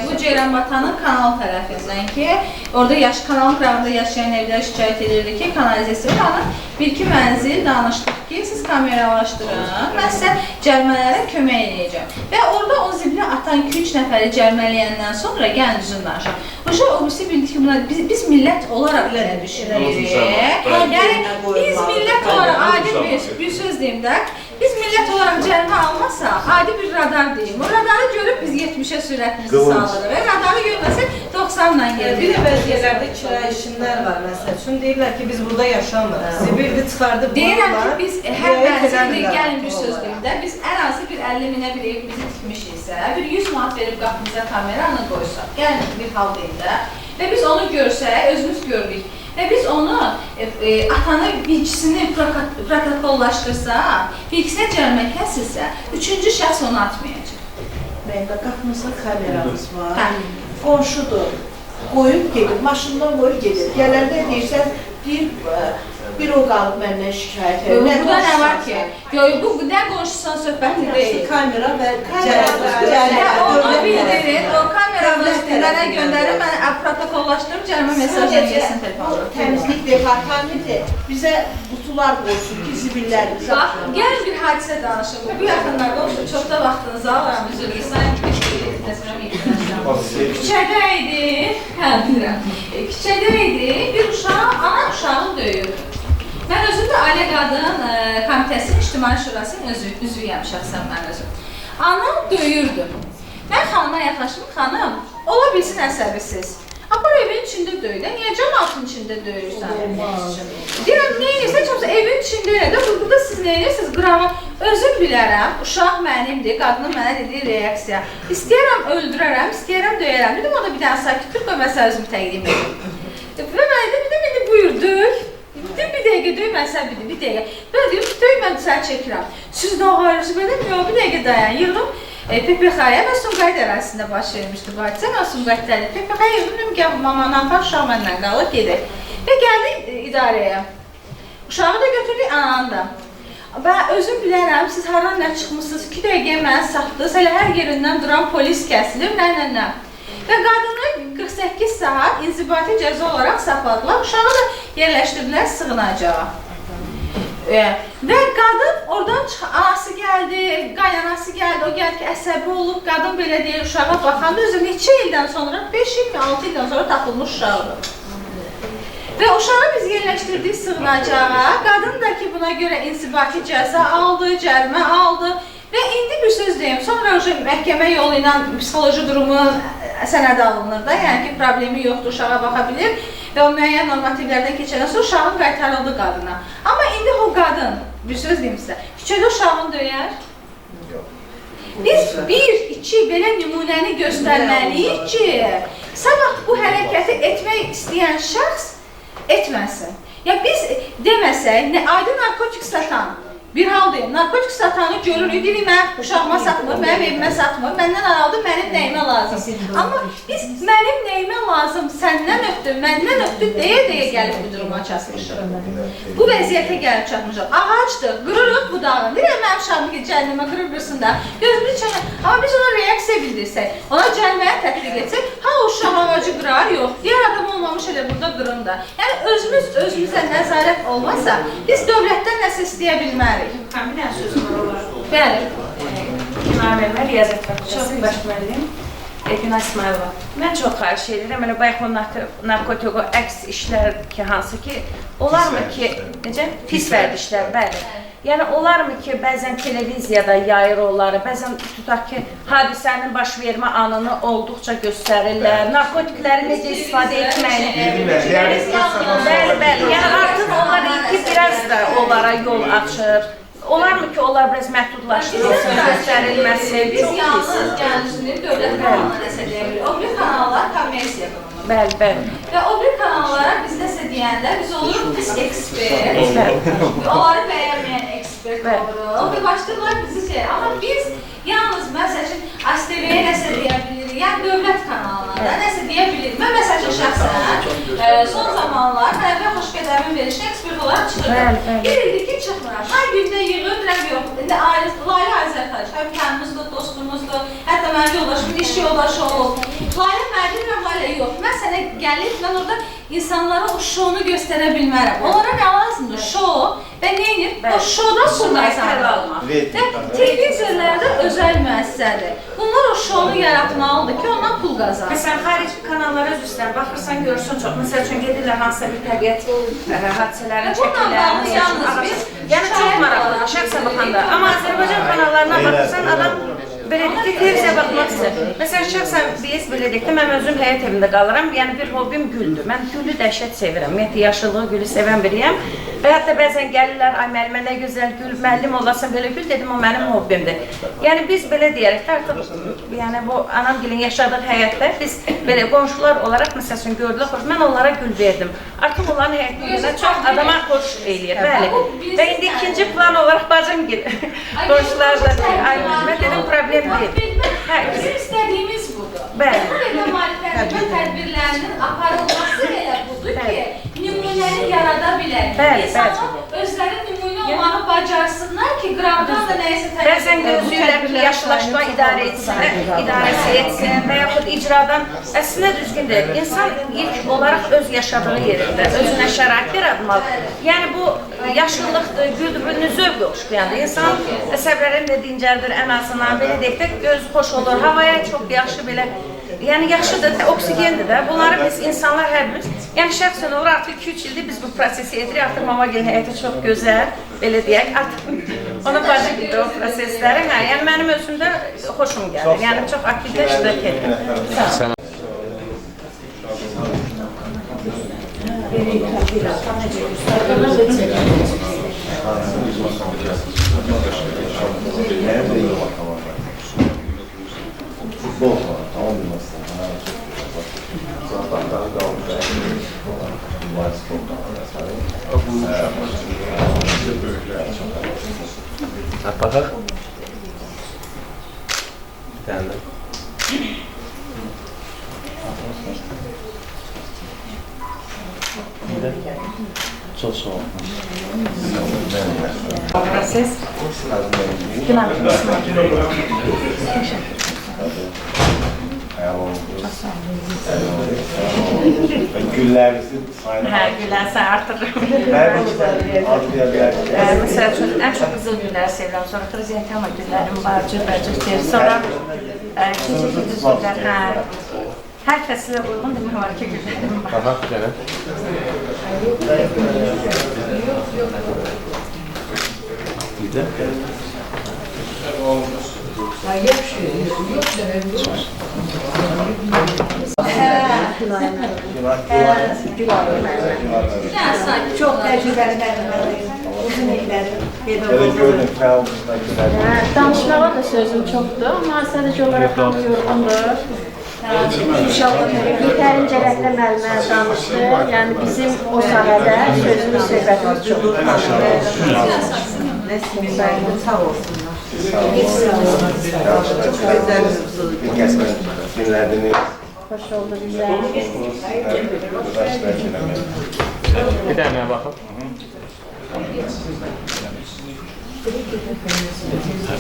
Speaker 6: bu Ceyranbatanın kanal tərəfindən ki, orada kanalın qırağında yaşayan evlər şikayət edirdi ki, kanalizasiyanın bir-iki mənzil danışdıq ki, siz kameralaşdırın, mən sizə cərmələrə kömək edəcəm. Və orada o zibili atan 2-3 nəfəri cərmələyəndən sonra gəlin düzün danışaq. Başa o birisi bildik ki bunlar biz millət olaraq belə düşünürük. Yəni biz millət olaraq adi bir söz deyim də, biz millət olaraq cərimə almasaq, adi bir radar deyim. O radarı görüb biz 70-ə sürətimizi sağlayırıq. Radarı görməsək 90-la gelirik.
Speaker 9: Bir də bəzi yerlərdə kirayəşinlər var məsəl üçün. Deyirlər ki, biz burada yaşamırıq. Zibildi çıxardıb
Speaker 6: deyirəm ki, biz hər mənzildə gəlin bir söz deyim də, biz ən azı bir 50 minə bir ev bizi tikmişiksə, bir 100 manat verib qapımıza kameranı qoysaq, gəlin bir hal deyim də, və biz onu görsək, özümüz görürük. Və biz onu, atanı bilgisini protokollaşdırsaq, bilgisinə cərimə kəsilsə, üçüncü şəxs onu atmayacaq.
Speaker 9: Məndə qapımızda kameramız var, qonşudur, qoyub gedir, maşından qoyub gedir. Gələndə deyirsən, bir o qalıb məndən şikayət edir.
Speaker 6: Burada nə var ki? Bu nə qonşusunun söhbəti deyil.
Speaker 9: Kamera və
Speaker 6: onu bildirir, o kameranı mənə göndərir, mən protokollaşdırıb cərimə mesajını yesin telefonuna.
Speaker 9: Təmizlik departamenti bizə qutular qoysun ki, zibillərimizi
Speaker 6: bax, gəlin bir hadisə danışım. Bu yaxınlarda olsun, çox da vaxtınızı alıram, üzr küçədə idi, küçədə idi, bir uşaq, ana uşağını döyürdü. Mən özüm də Ailə Qadın Komitəsinin İctimai Şurasının üzvüyəm şəxsən mən özüm. Anam döyürdü. Mən xanıma yaxlaşdım, xanım, ola bilsin əsəbisiz. Apar evin içində döydə, niyə cəmatın içində döyürsən? Deyirəm, nə edirsən, çoxsa evin içində də, burada siz nə edirsiniz? Qramı özüm bilərəm, uşaq mənimdir, qadının mənə dediyi reaksiya. İstəyərəm öldürərəm, istəyərəm döyərəm. Dedim, o da bir dənə sakitlik və məsələ özümü təqdim edim. Və mən dedim, buyur, döy. Dedim, bir dəqiqə döymənsən bir dəqiqə. Belə deyim, döymən səni çəkirəm. Siz nə ayrısı belə mi? Yox, bir dəqiqə dayan. Yığdım PPX-yə və Sumqayıt ərazisində baş vermişdi bu hadisə. Mən Sumqayıtdaydım. PPX-yə yığdım, ki, mamandan falan uşaq məndən qalır, gedir. Və gəldik idarəyə. Uşağı da götürdük, ananı da. Və özüm bilərəm, siz haradan nə çıxmışsınız, 2 dəqiqə mənə satdınız, hələ hər yerindən duran polis kəsilir, nə. Və qadını 48 saat inzibati cəza olaraq saxladılar, uşağı da yerləşdirdilər sığınacağa. Və qadın oradan çıxan, anası gəldi, qaynanası gəldi, o gəldi ki, əsəbi olub, qadın belə deyir, uşağa baxanda özü neçə ildən sonra, 5 il mi, 6 ildən sonra tapılmış uşaqdır. Və uşağı biz yerləşdirdik sığınacağa, qadın da ki, buna görə inzibati cəza aldı, cərimə aldı. Və indi bir söz deyim, sonra məhkəmə yolu ilə psixoloji durumun sənəd alınır da, yəni ki, problemi yoxdur, uşağa baxa bilir və o müəyyən normativlərdən keçəndən sonra uşağın qaytarıldı qadına. Amma indi o qadın, bir söz deyim sizə, küçədə uşağını döyər. Biz 1-2 belə nümunəni göstərməliyik ki, sabah bu hərəkəti etmək istəyən şəxs etməsin. Ya biz deməsək, adi narkotik satan, bir hal deyim, narkotik satanı görürük, deyir, mən uşağıma satmır, mənim evimə satmır, məndən aldı, mənim nəyimə lazım. Amma biz mənim nəyimə lazım, səndən öpdü, məndən öpdü, deyə gəlib bu duruma çatmışıq. Bu vəziyyətə gəlib çatmışıq. Ağacdır, qırırıq budağını, deyir, mənim uşağımı ki, cəhənnəmə qırır-qırsın da, gözümüzü çəkək. Amma biz ona reaksiya bildirsək, ona cəhənnəməyə tətbiq etsək, ha o uşaq ağacı qırar, yox, digər adam olmamış elə burada qırın da. Yəni özümüzə nəzarət olmasa, biz dövlətdən nəsə istəyə bilmərik.
Speaker 13: Bir dənə sözüm var olar.
Speaker 6: Bəli.
Speaker 13: Günay müəllimə, Riyaziyyat Fakültəsinin baş müəllim Günay İsmailova. Mən çox xahiş edirəm, elə bayaq o narkotik əks işlər ki, hansı ki, olarmı ki, necə? Pis vərdişlər, bəli. Yəni, olarmı ki, bəzən televiziyada yayır onları, bəzən tutaq ki, hadisənin baş vermə anını olduqca göstərirlər, narkotikləri necə istifadə etməyini. Bəli, yəni artıq onlar ki, biraz da onlara yol açır. Olarmı ki, onlar biraz məhdudlaşdırılsın, göstərilməsin.
Speaker 6: Biz yalnız gəncini dövlət kanalına nəsə deyirik. O bir kanallar kommersiya qanunu.
Speaker 13: Bəli, bəli.
Speaker 6: Və o bir kanallara biz nəsə deyəndə biz oluruq pis ekspert, onları bəyənməyən ekspert oluruq və başlayırlar bizi şey. Amma biz yalnız məsəl üçün ASTV-yə nəsə deyə bilirik, yəni dövlət kanallarına nəsə deyə bilirik. Mən məsəl üçün şəxsən son zamanlar mənə Xoşgədəmin verişinə ekspert olaraq çıxırdım. Bir ildir ki, çıxmıram. Hər gündə yığırdıram, yox. İndi Layla Azərtaş, həm kəndimizdir, dostumuzdur, hətta mənim yoldaşımın iş yoldaşı olub. Layla mənim Layla yox. Mən sənə gəlib, mən orada insanlara o şounu göstərə bilmərəm. Onlara nə lazımdır? Şou və neyinir? O şoda pul qazanır. Televizorlarda özəl müəssisədir. Bunlar o şonu yaratmalıdır ki, ondan pul qazansın.
Speaker 13: Məsələn, xarici kanallara üzrdən baxırsan, görürsən çox. Məsəl üçün gedirlər hansısa bir təbiət hadisələrini çəkirlər. Yəni çox maraqlıdır, şəxsən baxanda. Amma Azərbaycan kanallarına baxırsan, adam belə deyək ki, televiziya baxmaq istəyir. Məsələn, şəxsən biz belə deyək ki, mən özüm həyat evində qalıram. Yəni bir hobbim güldür. Mən gülü dəhşət sevirəm. Ümumiyyətlə, yaşıllığı, gülü sevən biriyəm. Və hətta bəzən gəlirlər, ay müəllimə nə gözəl gül, müəllim olasan belə gül, dedim, o mənim hobbimdir. Yəni biz belə deyərək ki, artıq yəni bu anamgilin yaşadığı həyatda biz belə qonşular olaraq məsəl üçün gördülər, xoş, mən onlara gül verdim. Artıq onların həyatında çox adama xoş eləyir, bəli. Və indi ikinci plan olaraq bacım gil. Qonşular da ay müəllimə dedim, problem deyil.
Speaker 6: Bizim istədiyimiz budur.
Speaker 13: Bəli.
Speaker 6: Bu belə maarifləndirmə tədbirlərinin aparılması elə budur ki, nümunəni yarada bilər. İnsanlar özləri nümunə olmağı bacarsınlar ki, qramdan da nəyəsə tələb edir.
Speaker 13: Bəzən gözləyirlər ki, yaşlılaşma idarəsi etsin və yaxud icradan əslində düzgün deyil. İnsan ilk olaraq öz yaşadığı yerində, özünə şərait yaratmalı. Yəni bu yaşlılıqdır, güldür, bu zövq oxşuyandır. İnsan əsəblərin də dincəldir ən azından. Belə deyək də göz xoş olur, havaya çox yaxşı belə. Yəni yaxşıdır, oksigendir də. Bunları biz insanlar hər birimiz, yəni şəxsən olur artıq 2-3 ildir biz bu prosesi edirik. Artıq Mamagilin həyatı çox gözəl, belə deyək. Artıq ona bacı gidir o prosesləri. Yəni mənim özümdə xoşum gəlir. Yəni çox aktivdə iştirak edirəm.
Speaker 2: Futbol falan, tamam bilmezsen. Zaten daha kalmış.
Speaker 10: Bakak. Bir tane. Çok soğuk.
Speaker 4: Proses. Günah.
Speaker 2: Güllerinizi sayın.
Speaker 13: Hə, güllərsə artırırım. Məsəl üçün, ən çox qızıl gülləri sevirəm. Sonra xrizantema güllərim var, cürbəcürdir. Sonra ikinci güllər, hər fəsilə uyğun demək var ki, güllərim var.
Speaker 10: Aha, gene. Bir de.
Speaker 3: Çox təcrübəli müəllimlərim, uzun illəri pedaqoq.
Speaker 8: Danışmağa da sözüm çoxdur, amma sadəcə olaraq hamı yorğundur. İnşallah yetərincə rəhbər müəllimə danışdı. Yəni bizim o sahədə sözümüz, söhbətimiz çoxdur.
Speaker 9: Sağ olsunlar.
Speaker 8: Hoş oldu bizə.
Speaker 10: Bir tane bakın.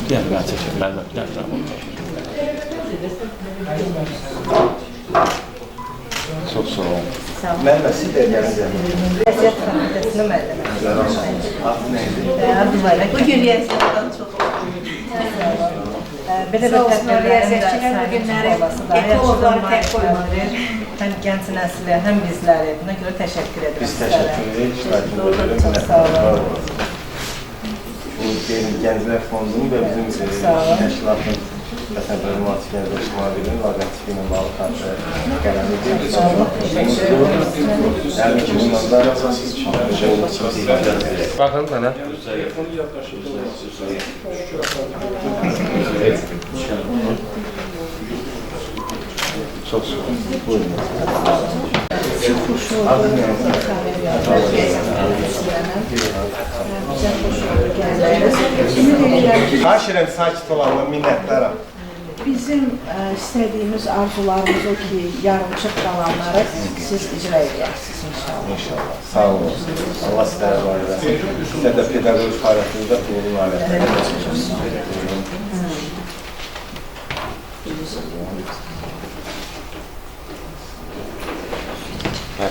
Speaker 10: Gel ben çekeyim. Ben de çok soğuk.
Speaker 2: Ben de size geleceğim.
Speaker 9: Riyaziyyat fakültəsində müəlliməm.
Speaker 2: Adı neydi?
Speaker 9: Adı var. Bugün riyaziyyatdan çox belə bir
Speaker 3: riyaziyyatçılar bu günləri ekoloqları tək qoymadır.
Speaker 9: Həm gənc nəslə, həm bizləri. Buna görə təşəkkür edirəm.
Speaker 2: Biz təşəkkür edirik. İştirakını edirik.
Speaker 9: Çox sağ olun.
Speaker 2: Bu Gənclər Fondunun və bizim təşkilatın Vətən Müvafiq Gənclər İctimai loqotipi ilə bağlı kartı qələmi edir. Yəni ki, bundan da
Speaker 10: Bakın bana. Çok soğuk.
Speaker 2: buyurun.
Speaker 9: Adı ne?
Speaker 2: Xahiş edirəm sakit olanla minnətlərim.
Speaker 9: Bizim istədiyimiz, arzularımız o ki, yarımçıq qalanları siz icra edərsiniz inşallah.
Speaker 2: İnşallah. Sağ olun. Allah sizlərə var eləsin. Sizə də pedaqoji fəaliyyətinizdə uğurlu nailiyyətlər.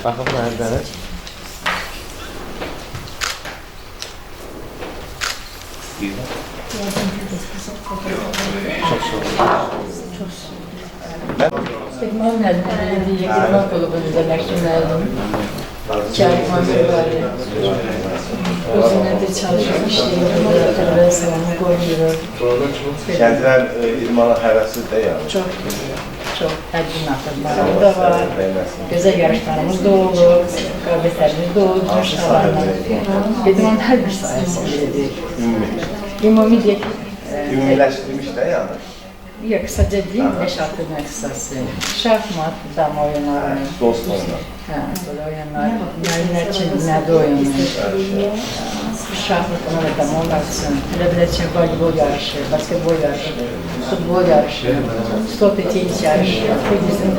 Speaker 10: Bakın nerede? istəyirəm. Çox sağ olun.
Speaker 14: İdman müəllimləri, İdman klubunda məktub müəllim, Kərman mübarək. Özünə də çalışır, işləyir, tələbəyə salamı qoymuyor.
Speaker 2: Gənclər idmana həvəssiz də yəni.
Speaker 14: Çox həddim atırmaları da var. Gözəl yarışlarımız da olur, qabiliyyətlərimiz də olur, maşallah. İdman hər bir sayəsindədir. Ümumi deyək.
Speaker 2: Ümumiləşdirmiş də yəni.
Speaker 14: Yox, qısaca deyim, 5-6 məqsası. Şahmat, dama oyunları.
Speaker 2: Dost oyunlar.
Speaker 14: Hə, böyle oyunlar. Müəllimlər üçün nədə oyunlar. Şahmat, ona da dama oynarsın. Tələbələr üçün voleybol yarışı, basketbol yarışı, futbol yarışı, stop ve tenis yarışı. Bizim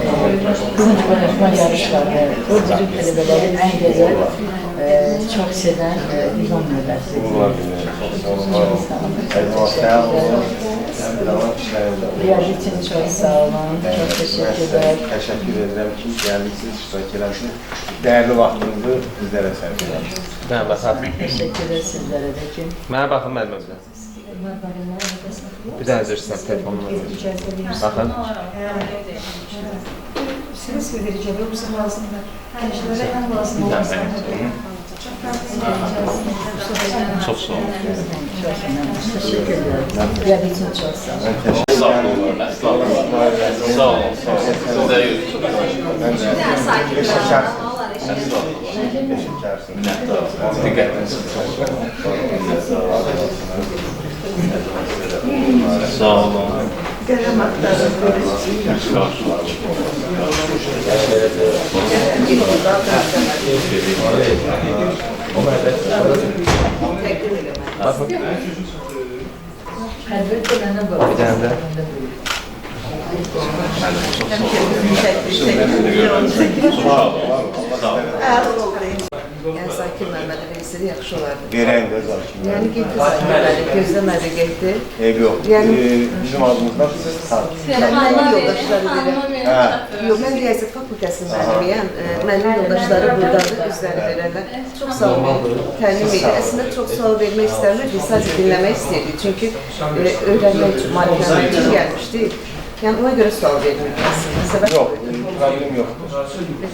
Speaker 14: kızınç oynatma yarışları. O bizim tələbələrin ən gözəl, çox sevən idman növbəsidir. Riyadi için çok sağ olun, çok teşekkür ederim.
Speaker 2: Teşekkür ederim ki, gəldiniz, iştirak eləmişsiniz. Dəyərli vaxtınızı bizlərə sərf eləmişsiniz.
Speaker 10: Mənə baxın.
Speaker 14: Teşekkür ederim sizlere de ki.
Speaker 10: Mənə baxın müəllimə. Bir dənə üzrsən telefonuma. Baxın.
Speaker 3: Siz verəcək, yoxsa lazımdır. Həmişələrə ən lazım olan
Speaker 10: Çox sağ olun.
Speaker 14: Teşekkür ederim. Riyadi için çok sağ olun.
Speaker 5: Sağ olun. Sağ olun. Sağ olun. Siz də Sağ olun.
Speaker 9: Qələm axtarır.
Speaker 10: Bir dənə də.
Speaker 9: Yəni Zakir Məhəmmədə versəydi yaxşı olardı.
Speaker 2: Verən də Zakir.
Speaker 9: Yəni getdi Zakir, gözləmədi, getdi.
Speaker 2: Eyb yox. Bizim adımızdan siz
Speaker 9: Mənim yoldaşları verir. Yox, mən riyaziyyat fakültəsinin müəllimiyəm. Mənim yoldaşları buradadır, özləri verərlər. Çox sağ olun, təlim edir. Əslində çox sual vermək istəmirdik, sadəcə dinləmək istəyirdik. Çünki öyrənmək üçün, malikləmək üçün gəlmişdik. Yəni ona görə sual vermirdik əslində.
Speaker 2: Yox, problem yoxdur.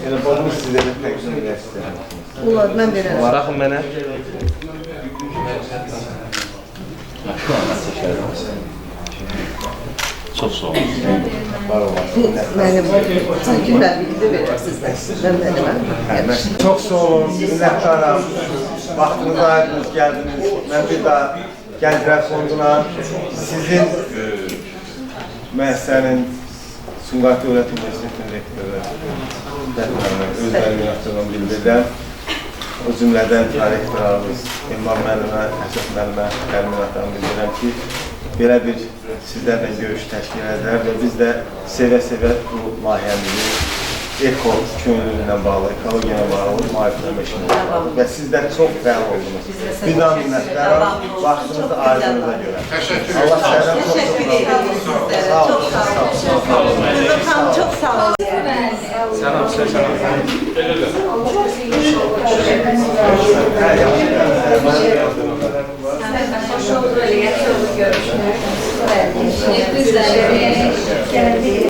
Speaker 2: Elə bunu sizə də təqdim edə istəyirəm.
Speaker 9: Olar, mən verərəm.
Speaker 10: Baxın mənə. Çox sağ olun.
Speaker 9: Mənim Zakir müəllimini də verərsiniz. Mən məniməm.
Speaker 2: Çox sağ olun, minnətdaram. Vaxtınızı ayırdınız, gəldiniz. Mən bir daha Gənclər Fonduna sizin müəssisənin Sumqayıt Dövlət Universitetinin rektoru özləri minnətdarlığımı bildirirəm. O cümlədən rektorlarımız İmam müəllimə, Əsəf müəllimə minnətdarlığımı bildirirəm ki, belə bir sizlərlə görüş təşkil edər və biz də sevə-sevə bu layihəmizi eko könüllülüylə bağlı, ekologiyaya bağlı maarifləmə işini və siz də çox fəal oldunuz. Bir daha minnətdaram, vaxtınızı aydınıza görə. Allah səhərdən çox sağ olun.
Speaker 9: Çox sağ olun.
Speaker 10: Səlam, səlam.
Speaker 6: Hoş oldu, yaxşı oldu görüşmək.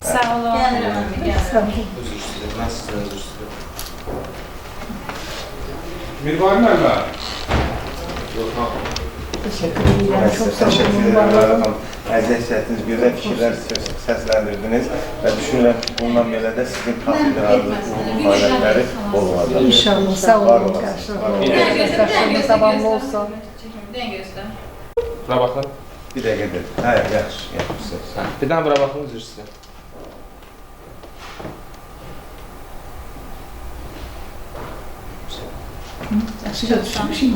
Speaker 6: Sağ olun.
Speaker 12: Mirvari müəllimə.
Speaker 14: Teşekkür ederim. Çok sağ
Speaker 2: Təşəkkür
Speaker 14: olun.
Speaker 2: edirəm. Əziyyətiniz, gözəl fikirlər səsləndirdiniz və düşünürəm ki, bundan belə də sizin kafedralarınız, fəaliyyətləri olacaq.
Speaker 14: İnşallah. Sağ olun. Karşılığınız davamlı olsun.
Speaker 10: Bura baxın.
Speaker 2: Bir dəqiqədir. Hə, yaxşı, yaxşı.
Speaker 10: Bir dənə bura baxın, üzr istəyirəm.
Speaker 14: Yaxşı, düşmüşüm.